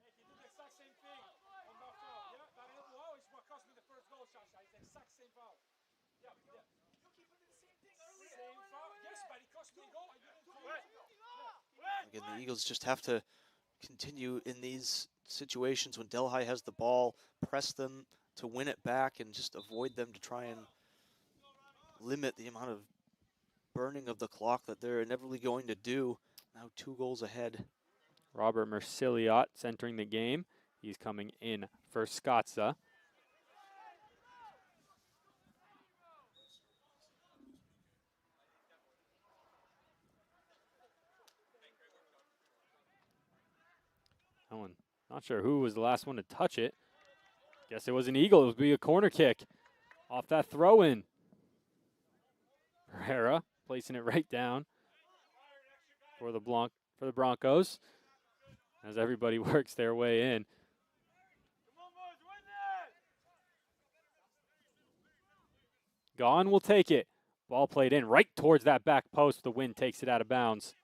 Again, the Eagles just have to continue in these situations when Delhi has the ball, press them to win it back and just avoid them to try and limit the amount of burning of the clock that they're inevitably going to do. Now 2 goals ahead. Robert Mercilliot centering the game. He's coming in for Scotza. That one, not sure who was the last one to touch it. Guess it was an Eagle. It would be a corner kick off that throw-in. Pereira placing it right down for the Broncos as everybody works their way in. Gone will take it. Ball played in right towards that back post. The wind takes it out of bounds.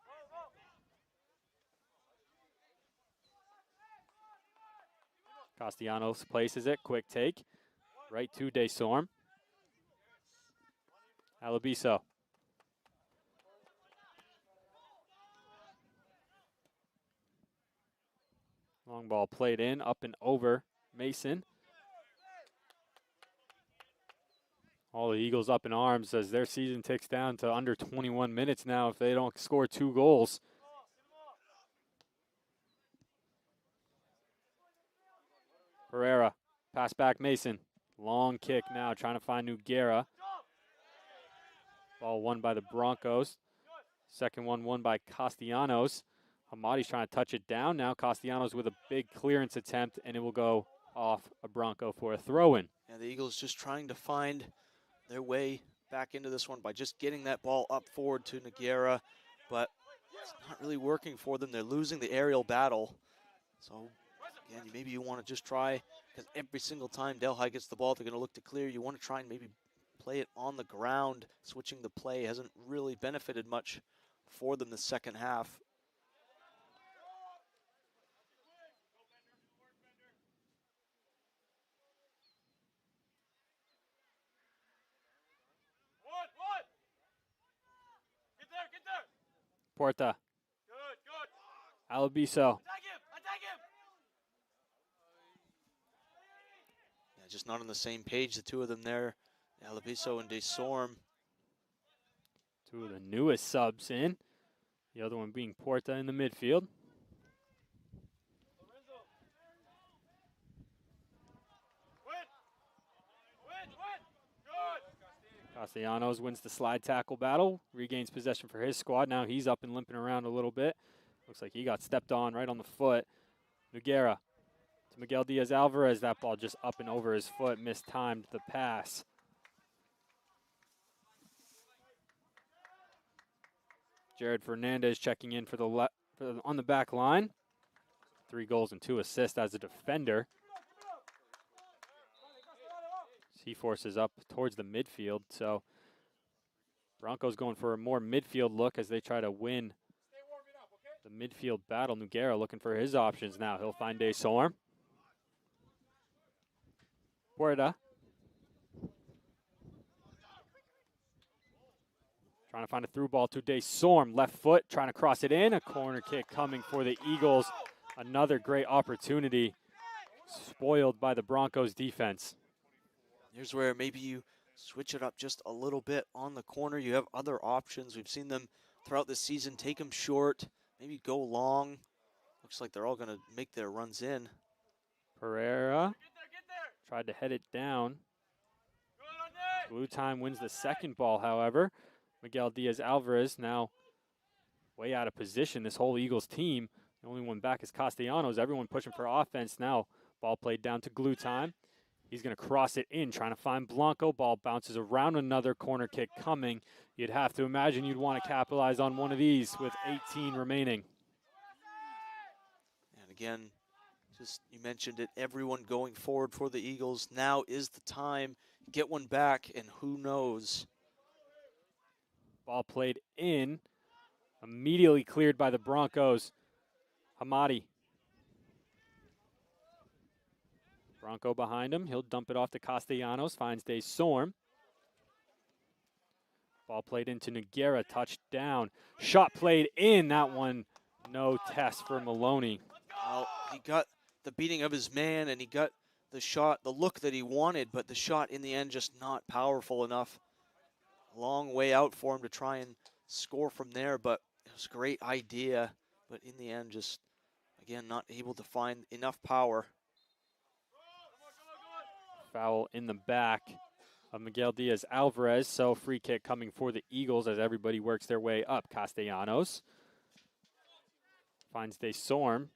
Castellanos places it. Quick take. Right to Desorme. Alabiso. Long ball played in, up and over Mason. All the Eagles up in arms as their season ticks down to under 21 minutes now if they don't score 2 goals. Pereira, pass back Mason. Long kick now, trying to find Noguera. Ball won by the Broncos. Second one won by Castellanos. Hamadi's trying to touch it down. Now Castellanos with a big clearance attempt, and it will go off a Bronco for a throw-in. And the Eagles just trying to find their way back into this one by just getting that ball up forward to Noguera, but it's not really working for them. They're losing the aerial battle. So, again, maybe you want to just try, because every single time Delhi gets the ball, they're going to look to clear. You want to try and maybe play it on the ground. Switching the play hasn't really benefited much for them the second half. Porta. Good. Alabiso. Attack him. Yeah, just not on the same page, the two of them there. Alabiso and Desorme. Two of the newest subs in. The other one being Porta in the midfield. Castellanos wins the slide tackle battle, regains possession for his squad. Now he's up and limping around a little bit. Looks like he got stepped on right on the foot. Noguera to Miguel Diaz-Alvarez. That ball just up and over his foot, mistimed the pass. Jared Fernandez checking in for on the back line. 3 goals and 2 assists as a defender. He forces up towards the midfield, so Broncos going for a more midfield look as they try to win the midfield battle. Noguera looking for his options now. He'll find Desorme. Puerta. Trying to find a through ball to Desorme. Left foot, trying to cross it in. A corner kick coming for the Eagles. Another great opportunity spoiled by the Broncos defense. Here's where maybe you switch it up just a little bit on the corner. You have other options. We've seen them throughout the season take them short, maybe go long. Looks like they're all going to make their runs in. Pereira tried to head it down. Blue Time wins the second ball, however. Miguel Diaz-Alvarez now way out of position. This whole Eagles team, the only one back is Castellanos. Everyone pushing for offense now. Ball played down to Glue Time. He's going to cross it in, trying to find Blanco. Ball bounces around, another corner kick coming. You'd have to imagine you'd want to capitalize on one of these with 18 remaining. And again, just you mentioned it, everyone going forward for the Eagles. Now is the time. Get one back, and who knows? Ball played in, immediately cleared by the Broncos. Hamadi. Bronco behind him. He'll dump it off to Castellanos. Finds Desorme. Ball played into Noguera. Touchdown. Shot played in. That one, no test for Maloney. Well, he got the beating of his man, and he got the shot, the look that he wanted, but the shot in the end just not powerful enough. A long way out for him to try and score from there, but it was a great idea. But in the end, just Again, not able to find enough power. Foul in the back of Miguel Diaz-Alvarez. So free kick coming for the Eagles as everybody works their way up. Castellanos finds Desorme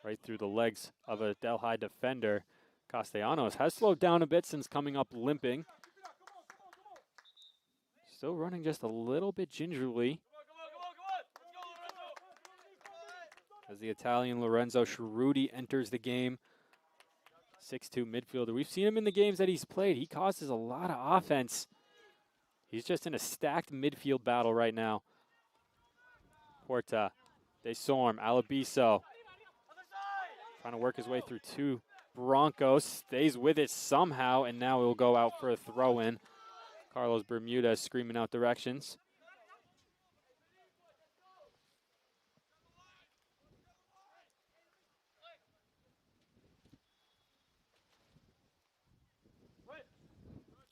right through the legs of a Delhi defender. Castellanos has slowed down a bit since coming up limping. Still running just a little bit gingerly as the Italian Lorenzo Cerruti enters the game. 6'2" midfielder. We've seen him in the games that he's played. He causes a lot of offense. He's just in a stacked midfield battle right now. Porta, Desorme, Alabiso. Trying to work his way through two Broncos. Stays with it somehow, and now he'll go out for a throw-in. Carlos Bermudez screaming out directions.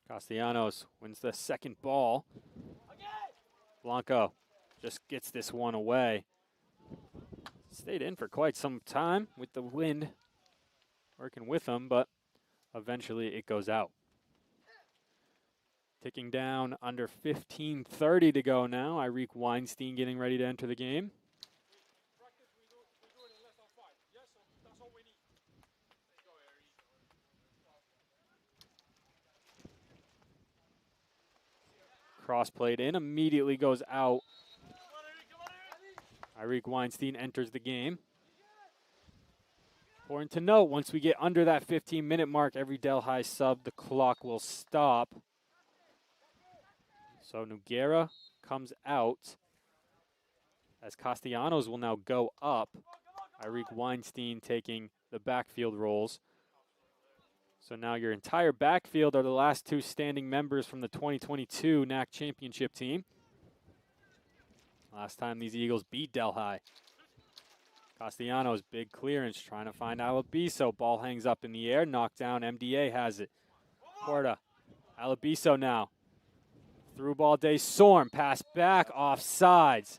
Castellanos wins the second ball. Blanco just gets this one away. Stayed in for quite some time with the wind working with him, but eventually it goes out. Ticking down under 15:30 to go now. Irik Weinstein getting ready to enter the game. Cross played in, immediately goes out. Irik Weinstein enters the game. Important to note, once we get under that 15-minute mark, every Delhi sub, the clock will stop. So Noguera comes out as Castellanos will now go up. Irik Weinstein taking the backfield roles. So now your entire backfield are the last two standing members from the 2022 NAC championship team. Last time these Eagles beat Delhi. Castellanos, big clearance, trying to find Alabiso. Ball hangs up in the air, knocked down. MDA has it. Porta, Alabiso now. Through ball, Desorme, pass back, offsides.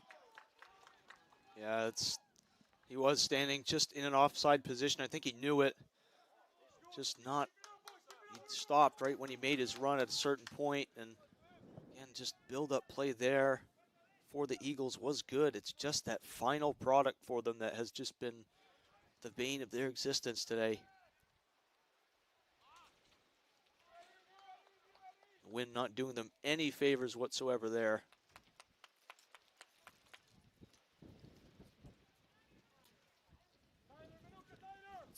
Yeah, he was standing just in an offside position. I think he knew it. Just not, he stopped right when he made his run at a certain point, and again, just build-up play there for the Eagles was good. It's just that final product for them that has just been the bane of their existence today. The wind not doing them any favors whatsoever there.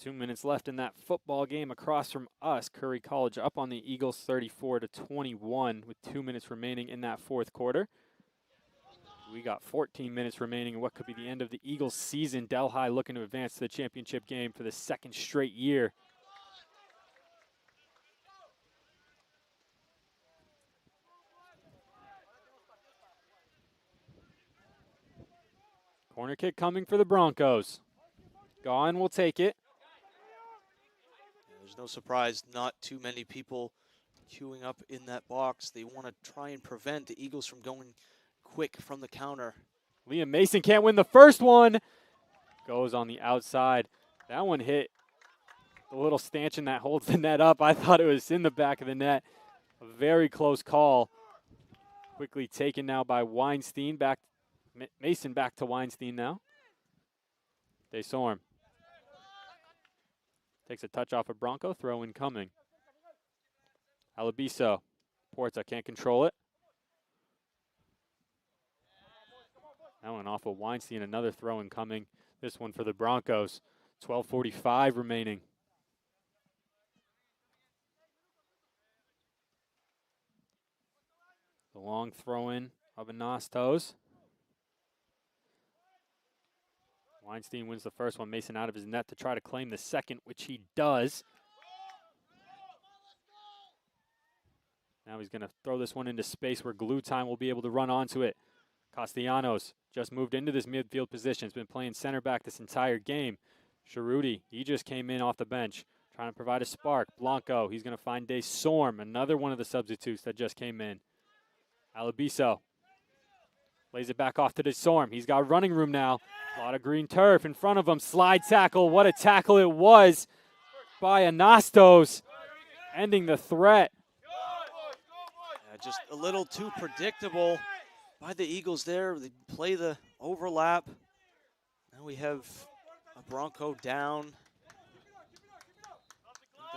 Two minutes left in that football game across from us. Curry College up on the Eagles 34-21 with 2 minutes remaining in that fourth quarter. We got 14 minutes remaining in what could be the end of the Eagles season. Delhi looking to advance to the championship game for the second straight year. Corner kick coming for the Broncos. Gaughan will take it. There's no surprise, not too many people queuing up in that box. They want to try and prevent the Eagles from going quick from the counter. Liam Mason can't win the first one. Goes on the outside. That one hit the little stanchion that holds the net up. I thought it was in the back of the net. A very close call. Quickly taken now by Weinstein. Mason back to Weinstein now. Desorme. Takes a touch off of Bronco. Throw in coming. Alabiso. Porta can't control it. That one off of Weinstein. Another throw in coming. This one for the Broncos. 12:45 remaining. The long throw in of Anastos. Weinstein wins the first one. Mason out of his net to try to claim the second, which he does. Now he's going to throw this one into space where Glue Time will be able to run onto it. Castellanos just moved into this midfield position. Has been playing center back this entire game. Cerruti, he just came in off the bench, trying to provide a spark. Blanco, he's going to find Desorme, another one of the substitutes that just came in. Alabiso lays it back off to Desorme. He's got running room now. A lot of green turf in front of him. Slide tackle. What a tackle it was by Anastos, ending the threat. Yeah, just a little too predictable by the Eagles there. They play the overlap. Now we have a Bronco down.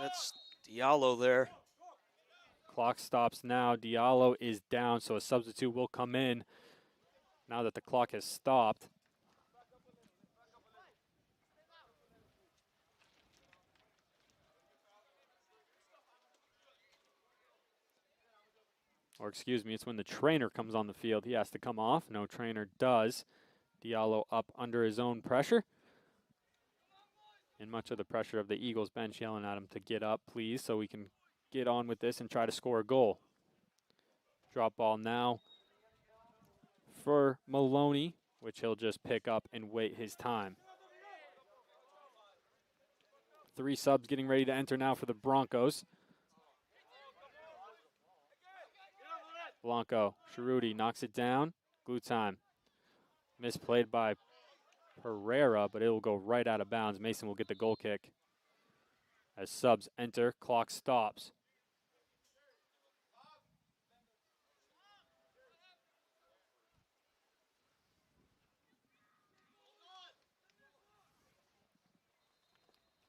That's Diallo there. Clock stops now. Diallo is down, so a substitute will come in now that the clock has stopped. Or excuse me, it's when the trainer comes on the field. He has to come off. No trainer does. Diallo up under his own pressure. And much of the pressure of the Eagles bench yelling at him to get up, please, so we can get on with this and try to score a goal. Drop ball now for Maloney, which he'll just pick up and wait his time. 3 subs getting ready to enter now for the Broncos. Blanco, Cerruti knocks it down. Glue time. Misplayed by Pereira, but it will go right out of bounds. Mason will get the goal kick. As subs enter, clock stops.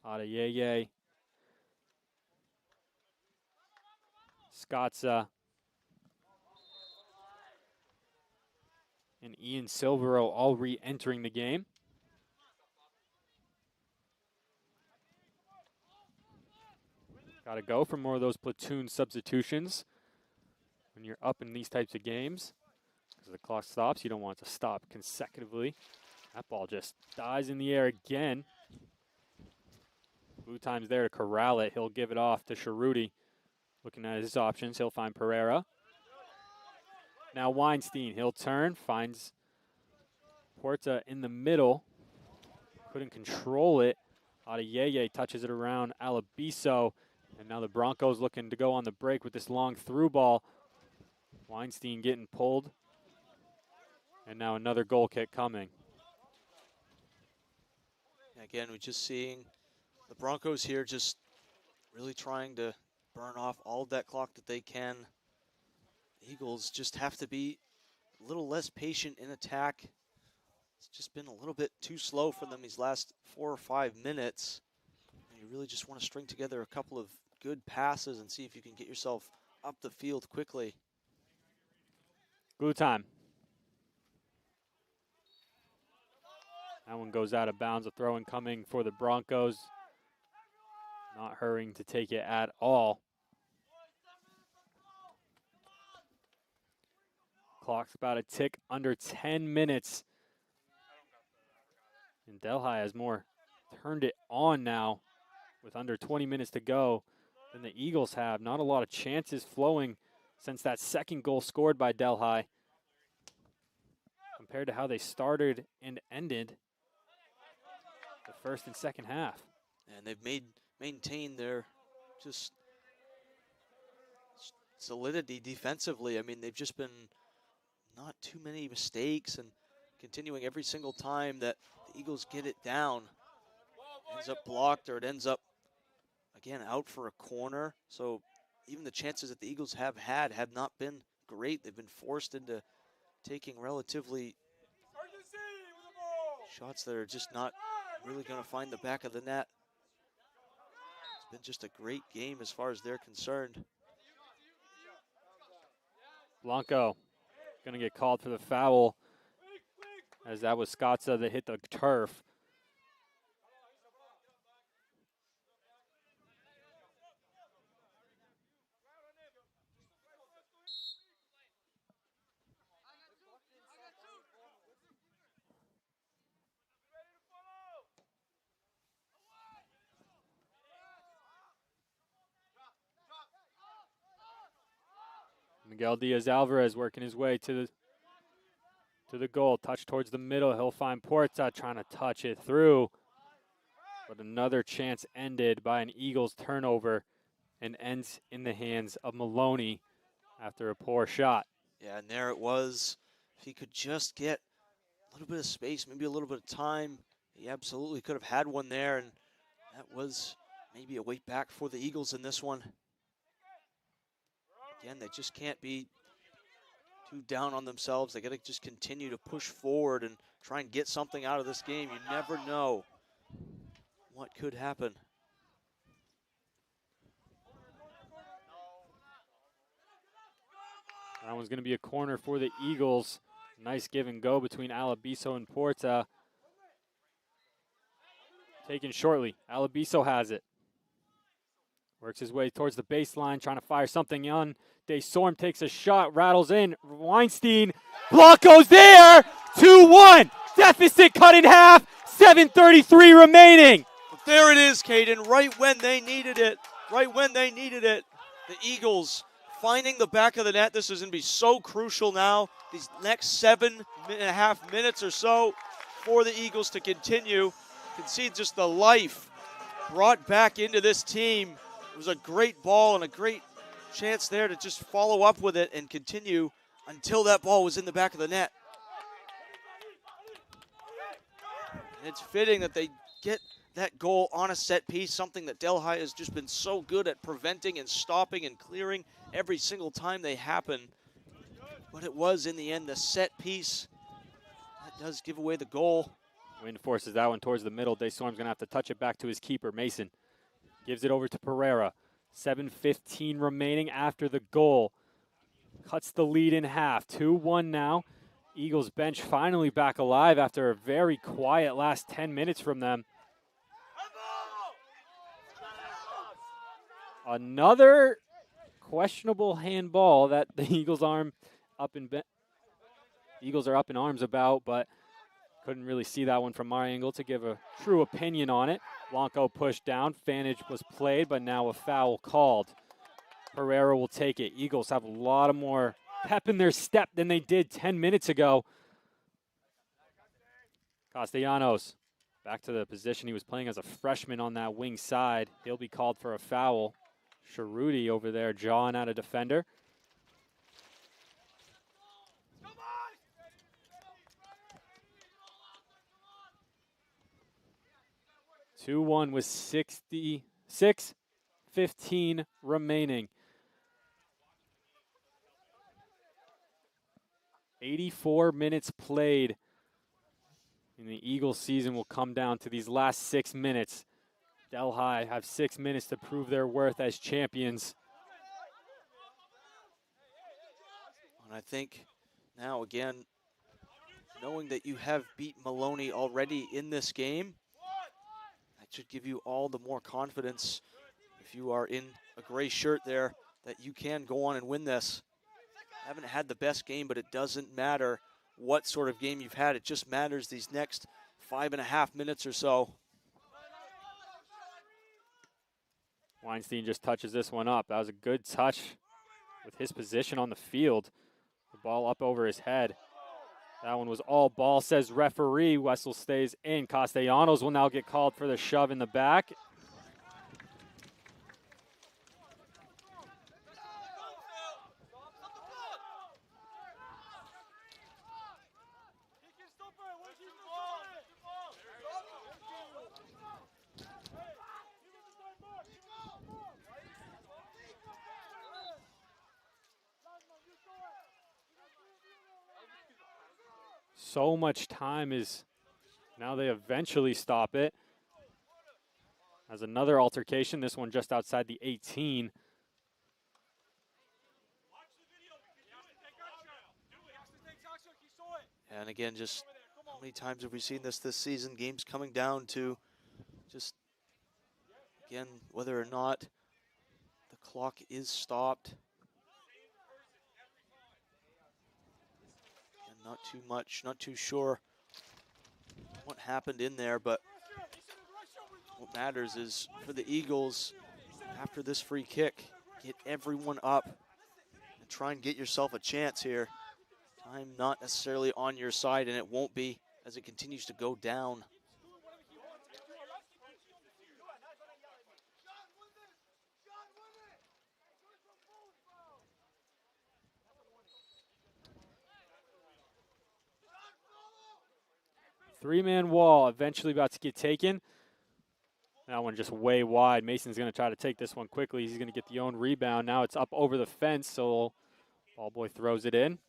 Adeyeye. Scotza. And Ian Silvero all re-entering the game. Got to go for more of those platoon substitutions when you're up in these types of games. Because the clock stops, you don't want it to stop consecutively. That ball just dies in the air again. Blue time's there to corral it. He'll give it off to Cerruti. Looking at his options, he'll find Pereira. Now Weinstein, he'll turn, finds Porta in the middle. Couldn't control it. Adeyeye touches it around Alabiso. And now the Broncos looking to go on the break with this long through ball. Weinstein getting pulled. And now another goal kick coming. Again, we're just seeing the Broncos here just really trying to burn off all of that clock that they can. The Eagles just have to be a little less patient in attack. It's just been a little bit too slow for them these last 4 or 5 minutes. And you really just want to string together a couple of good passes and see if you can get yourself up the field quickly. Glue time. That one goes out of bounds. A throw-in coming for the Broncos. Not hurrying to take it at all. Clock's about a tick under 10 minutes. And Delhi has more turned it on now with under 20 minutes to go than the Eagles have. Not a lot of chances flowing since that second goal scored by Delhi compared to how they started and ended the first and second half. And they've maintained their just solidity defensively. I mean, they've just been not too many mistakes and continuing every single time that the Eagles get it down. Ends up blocked or it ends up, again, out for a corner. So even the chances that the Eagles have had have not been great. They've been forced into taking relatively shots that are just not really going to find the back of the net. It's been just a great game as far as they're concerned. Blanco going to get called for the foul, as that was Scotza that hit the turf. Miguel Diaz-Alvarez working his way to the goal. Touch towards the middle. He'll find Porta trying to touch it through. But another chance ended by an Eagles turnover and ends in the hands of Maloney after a poor shot. Yeah, and there it was. If he could just get a little bit of space, maybe a little bit of time. He absolutely could have had one there, and that was maybe a way back for the Eagles in this one. Again, they just can't be too down on themselves. They got to just continue to push forward and try and get something out of this game. You never know what could happen. That one's going to be a corner for the Eagles. Nice give and go between Alabiso and Porta. Taken shortly. Alabiso has it. Works his way towards the baseline, trying to fire something on. DeSorm takes a shot, rattles in. Weinstein, block goes there. 2-1. Deficit cut in half. 7:33 remaining. But there it is, Caden, right when they needed it. Right when they needed it. The Eagles finding the back of the net. This is going to be so crucial now. These next 7.5 minutes or so for the Eagles to continue. You can see just the life brought back into this team. It was a great ball and a great chance there to just follow up with it and continue until that ball was in the back of the net. And it's fitting that they get that goal on a set piece, something that Delhi has just been so good at preventing and stopping and clearing every single time they happen. But it was, in the end, the set piece that does give away the goal. Wind forces that one towards the middle. DeSorm's going to have to touch it back to his keeper, Mason. Gives it over to Pereira. 7:15 remaining after the goal. Cuts the lead in half. 2-1 now. Eagles bench finally back alive after a very quiet last 10 minutes from them. Another questionable handball that the Eagles are up in arms about, but couldn't really see that one from our angle to give a true opinion on it. Blanco pushed down. Fanage was played, but now a foul called. Pereira will take it. Eagles have a lot of more pep in their step than they did 10 minutes ago. Castellanos back to the position he was playing as a freshman on that wing side. He'll be called for a foul. Sharuti over there jawing at a defender. (2-1) with 6:15 remaining. 84 minutes played. And the Eagles season will come down to these last 6 minutes. Delhi have 6 minutes to prove their worth as champions. And I think now, again, knowing that you have beat Maloney already in this game, that should give you all the more confidence if you are in a gray shirt there that you can go on and win this. Haven't had the best game, but it doesn't matter what sort of game you've had. It just matters these next 5.5 minutes or so. Weinstein just touches this one up. That was a good touch with his position on the field. The ball up over his head. That one was all ball, says referee. Wessel stays in. Castellanos will now get called for the shove in the back. So much time is, now they eventually stop it. As another altercation, this one just outside the 18. And again, just how many times have we seen this season? Games coming down to just, again, whether or not the clock is stopped. And not too much, not too sure what happened in there, but what matters is for the Eagles, after this free kick, get everyone up and try and get yourself a chance here. Time not necessarily on your side, and it won't be as it continues to go down. Three-man wall eventually about to get taken. That one just way wide. Mason's going to try to take this one quickly. He's going to get the own rebound. Now it's up over the fence, so ball boy throws it in.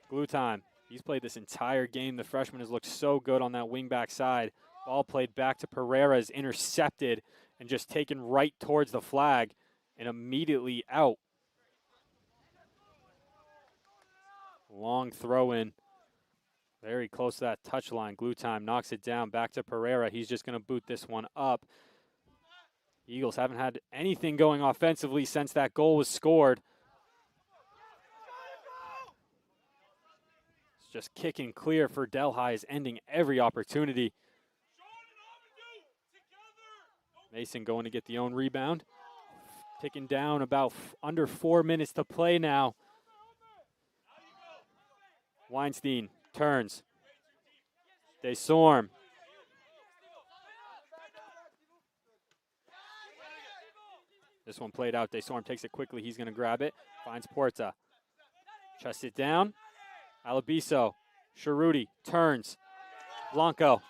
Glue time. He's played this entire game. The freshman has looked so good on that wing-back side. Ball played back to Pereira, is intercepted and just taken right towards the flag and immediately out. Long throw in. Very close to that touch line. Glue time knocks it down. Back to Pereira. He's just going to boot this one up. Eagles haven't had anything going offensively since that goal was scored. It's just kicking clear for Delhi is ending every opportunity. Mason going to get the own rebound. Ticking down about under 4 minutes to play now. Weinstein turns. Desorme. This one played out. Desorme takes it quickly. He's going to grab it. Finds Porta. Chests it down. Alabiso. Sharuti turns. Blanco.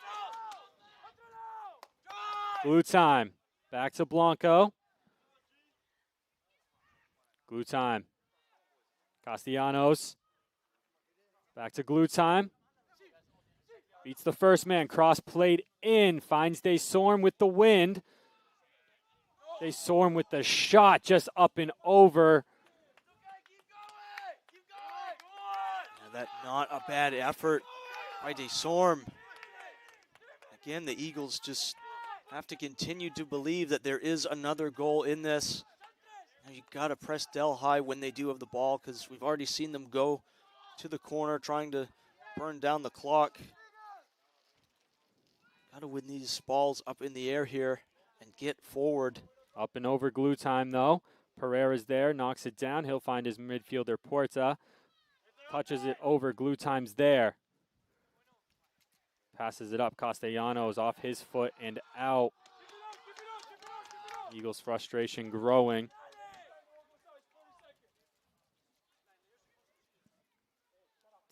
Glue time. Back to Blanco. Glue time. Castellanos. Back to glue time. Beats the first man. Cross played in. Finds Desorme with the wind. Desorme with the shot just up and over. That not a bad effort by Desorme. Again, the Eagles just have to continue to believe that there is another goal in this. Now you got to press Delhi when they do have the ball, because we've already seen them go to the corner trying to burn down the clock. Got to win these balls up in the air here and get forward. Up and over glue time, though. Pereira's there, knocks it down. He'll find his midfielder, Porta. Touches it over, glue time's there. Passes it up, Castellanos off his foot and out. Eagles' frustration growing.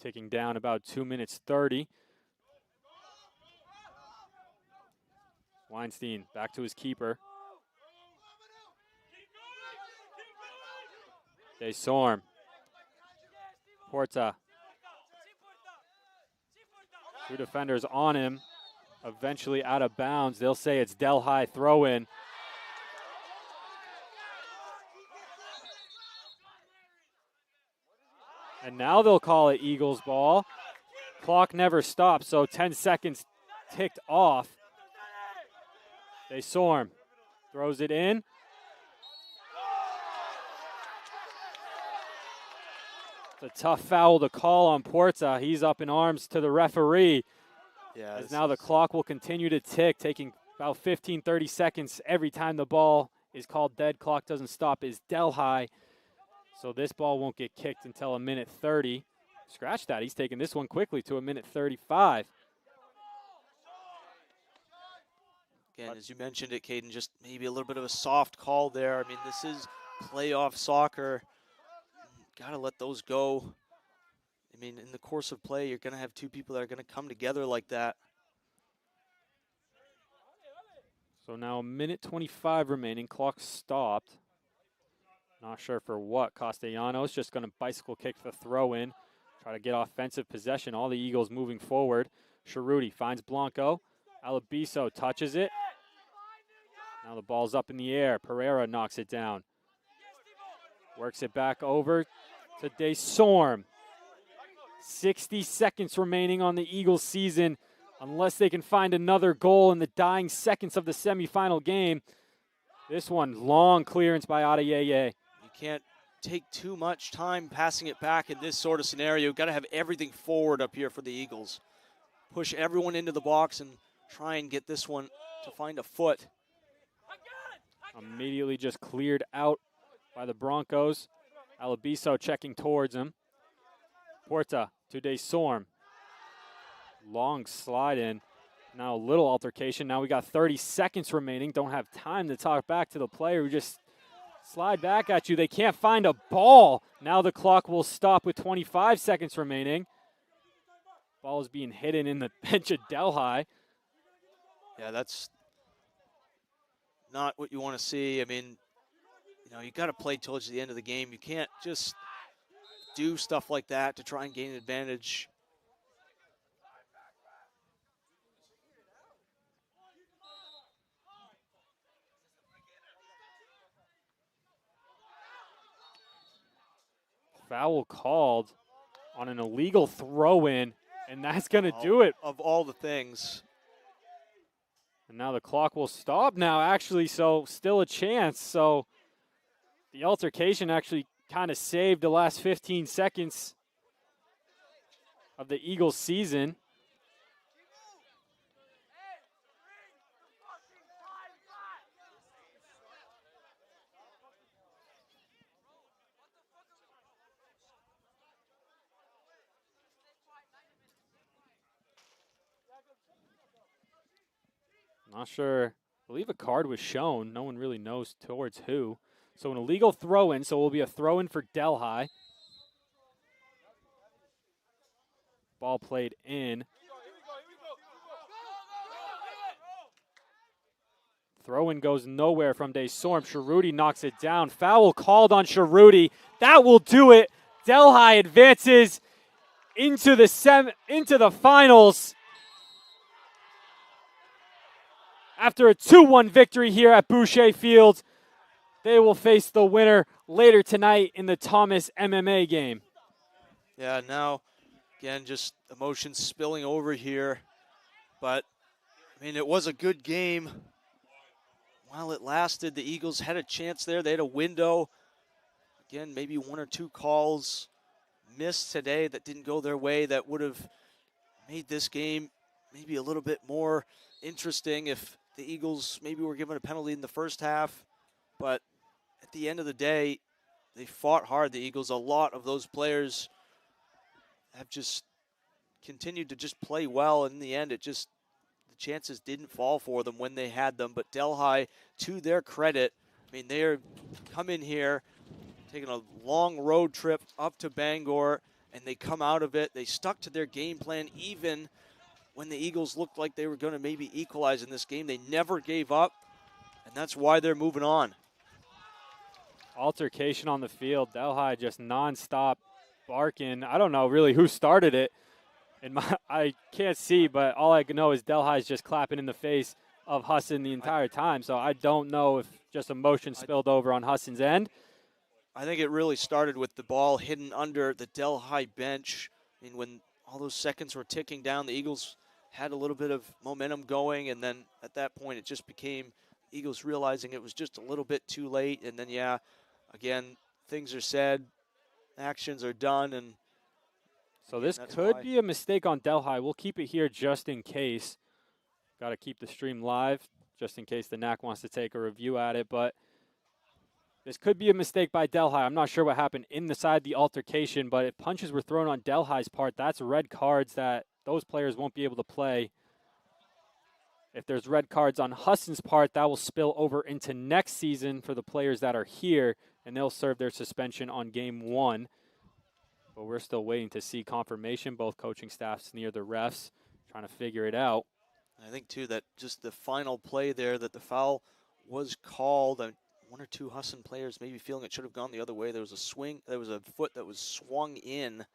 Ticking down about 2 minutes 30. Weinstein back to his keeper. Desorme. Porta. Two defenders on him. Eventually out of bounds. They'll say it's Delhi throw-in. And now they'll call it Eagles ball. Clock never stops, so 10 seconds ticked off. Desorme throws it in. It's a tough foul to call on Porta. He's up in arms to the referee. Yeah, as now the clock will continue to tick, taking about 15, 30 seconds every time the ball is called dead. Clock doesn't stop. Is Delhi. So this ball won't get kicked until a minute 30. Scratch that. He's taking this one quickly to a minute 35. Again, as you mentioned it, Caden, just maybe a little bit of a soft call there. I mean, this is playoff soccer. Got to let those go. I mean, in the course of play, you're going to have two people that are going to come together like that. So now a minute 25 remaining. Clock stopped. Not sure for what. Castellanos just going to bicycle kick the throw in. Try to get offensive possession. All the Eagles moving forward. Sharuti finds Blanco. Alabiso touches it. Now the ball's up in the air. Pereira knocks it down. Works it back over to Desorme. 60 seconds remaining on the Eagles season. Unless they can find another goal in the dying seconds of the semifinal game. This one, long clearance by Adeyeye. You can't take too much time passing it back in this sort of scenario. You've got to have everything forward up here for the Eagles. Push everyone into the box and try and get this one to find a foot. Immediately just cleared out by the Broncos. Alabiso checking towards him. Porta to Desorme. Long slide in. Now a little altercation. Now we got 30 seconds remaining. Don't have time to talk back to the player who just slide back at you. They can't find a ball. Now the clock will stop with 25 seconds remaining. Ball is being hidden in the bench of Delhi. Yeah, that's not what you want to see. I mean, you know, you got to play towards the end of the game. You can't just do stuff like that to try and gain an advantage. Foul called on an illegal throw-in, and that's going to do it. Of all the things. And now the clock will stop now, actually, so still a chance. So the altercation actually kind of saved the last 15 seconds of the Eagles season. Not sure. I believe a card was shown. No one really knows towards who. So an illegal throw-in, so it will be a throw-in for Delhi. Ball played in. Throw-in goes nowhere from Desorm. Sharuti knocks it down. Foul called on Sharuti. That will do it. Delhi advances into the finals. After a 2-1 victory here at Boucher Field, they will face the winner later tonight in the Thomas MMA game. Yeah, now, again, just emotions spilling over here. But, I mean, it was a good game. While it lasted, the Eagles had a chance there. They had a window. Again, maybe one or two calls missed today that didn't go their way that would have made this game maybe a little bit more interesting if the Eagles maybe were given a penalty in the first half. But at the end of the day, they fought hard, the Eagles. A lot of those players have just continued to just play well. And in the end, the chances didn't fall for them when they had them. But Delhi, to their credit, I mean, they're come in here, taking a long road trip up to Bangor, and they come out of it. They stuck to their game plan even when the Eagles looked like they were going to maybe equalize in this game. They never gave up, and that's why they're moving on. Altercation on the field. Delhi just nonstop barking. I don't know really who started it. I can't see, but all I can know is Delhi's just clapping in the face of Husson the entire time. So I don't know if just emotion spilled over on Husson's end. I think it really started with the ball hidden under the Delhi bench. I mean, when all those seconds were ticking down, the Eagles had a little bit of momentum going, and then at that point it just became Eagles realizing it was just a little bit too late. And then, yeah, again, things are said, actions are done, and so this could be a mistake on Delhi. We'll keep it here just in case. Got to keep the stream live just in case the NAC wants to take a review at it. But this could be a mistake by Delhi. I'm not sure what happened inside the altercation, but if punches were thrown on Delhi's part, that's red cards that those players won't be able to play. If there's red cards on Husson's part, that will spill over into next season for the players that are here, and they'll serve their suspension on game 1. But we're still waiting to see confirmation. Both coaching staffs near the refs trying to figure it out. I think, too, that just the final play there, that the foul was called. One or two Husson players maybe feeling it should have gone the other way. There was a swing. There was a foot that was swung in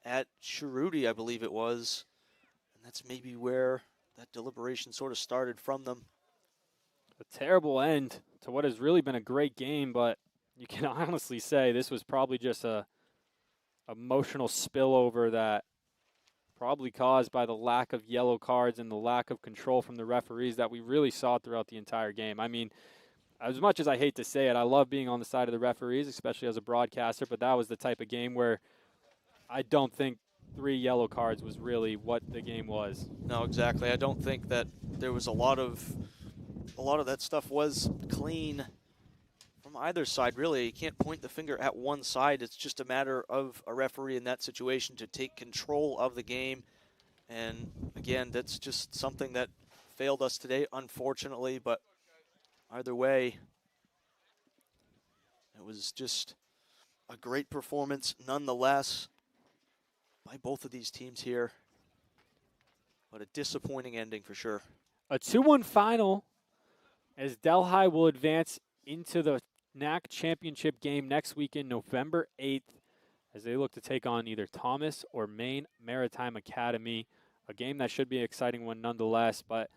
at Sharuti, I believe it was. And that's maybe where that deliberation sort of started from them. A terrible end to what has really been a great game, but you can honestly say this was probably just a emotional spillover that probably caused by the lack of yellow cards and the lack of control from the referees that we really saw throughout the entire game. I mean, as much as I hate to say it, I love being on the side of the referees, especially as a broadcaster, but that was the type of game where I don't think 3 yellow cards was really what the game was. No, exactly. I don't think that there was a lot of that stuff was clean from either side, really. You can't point the finger at one side. It's just a matter of a referee in that situation to take control of the game. And again, that's just something that failed us today, unfortunately, but either way, It was just a great performance nonetheless by both of these teams here. But a disappointing ending for sure. A 2-1 final as Delhi will advance into the NAC championship game next weekend, November 8th, as they look to take on either Thomas or Maine Maritime Academy. A game that should be an exciting one nonetheless. But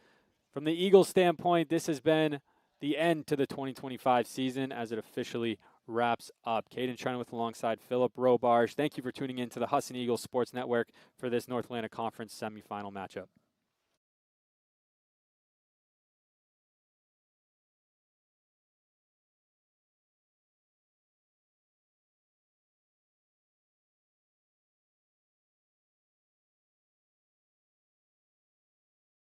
from the Eagles standpoint, this has been the end to the 2025 season as it officially wraps up. Caden Trenoweth alongside Philip Robarge. Thank you for tuning in to the Husson Eagles Sports Network for this North Atlantic Conference semifinal matchup.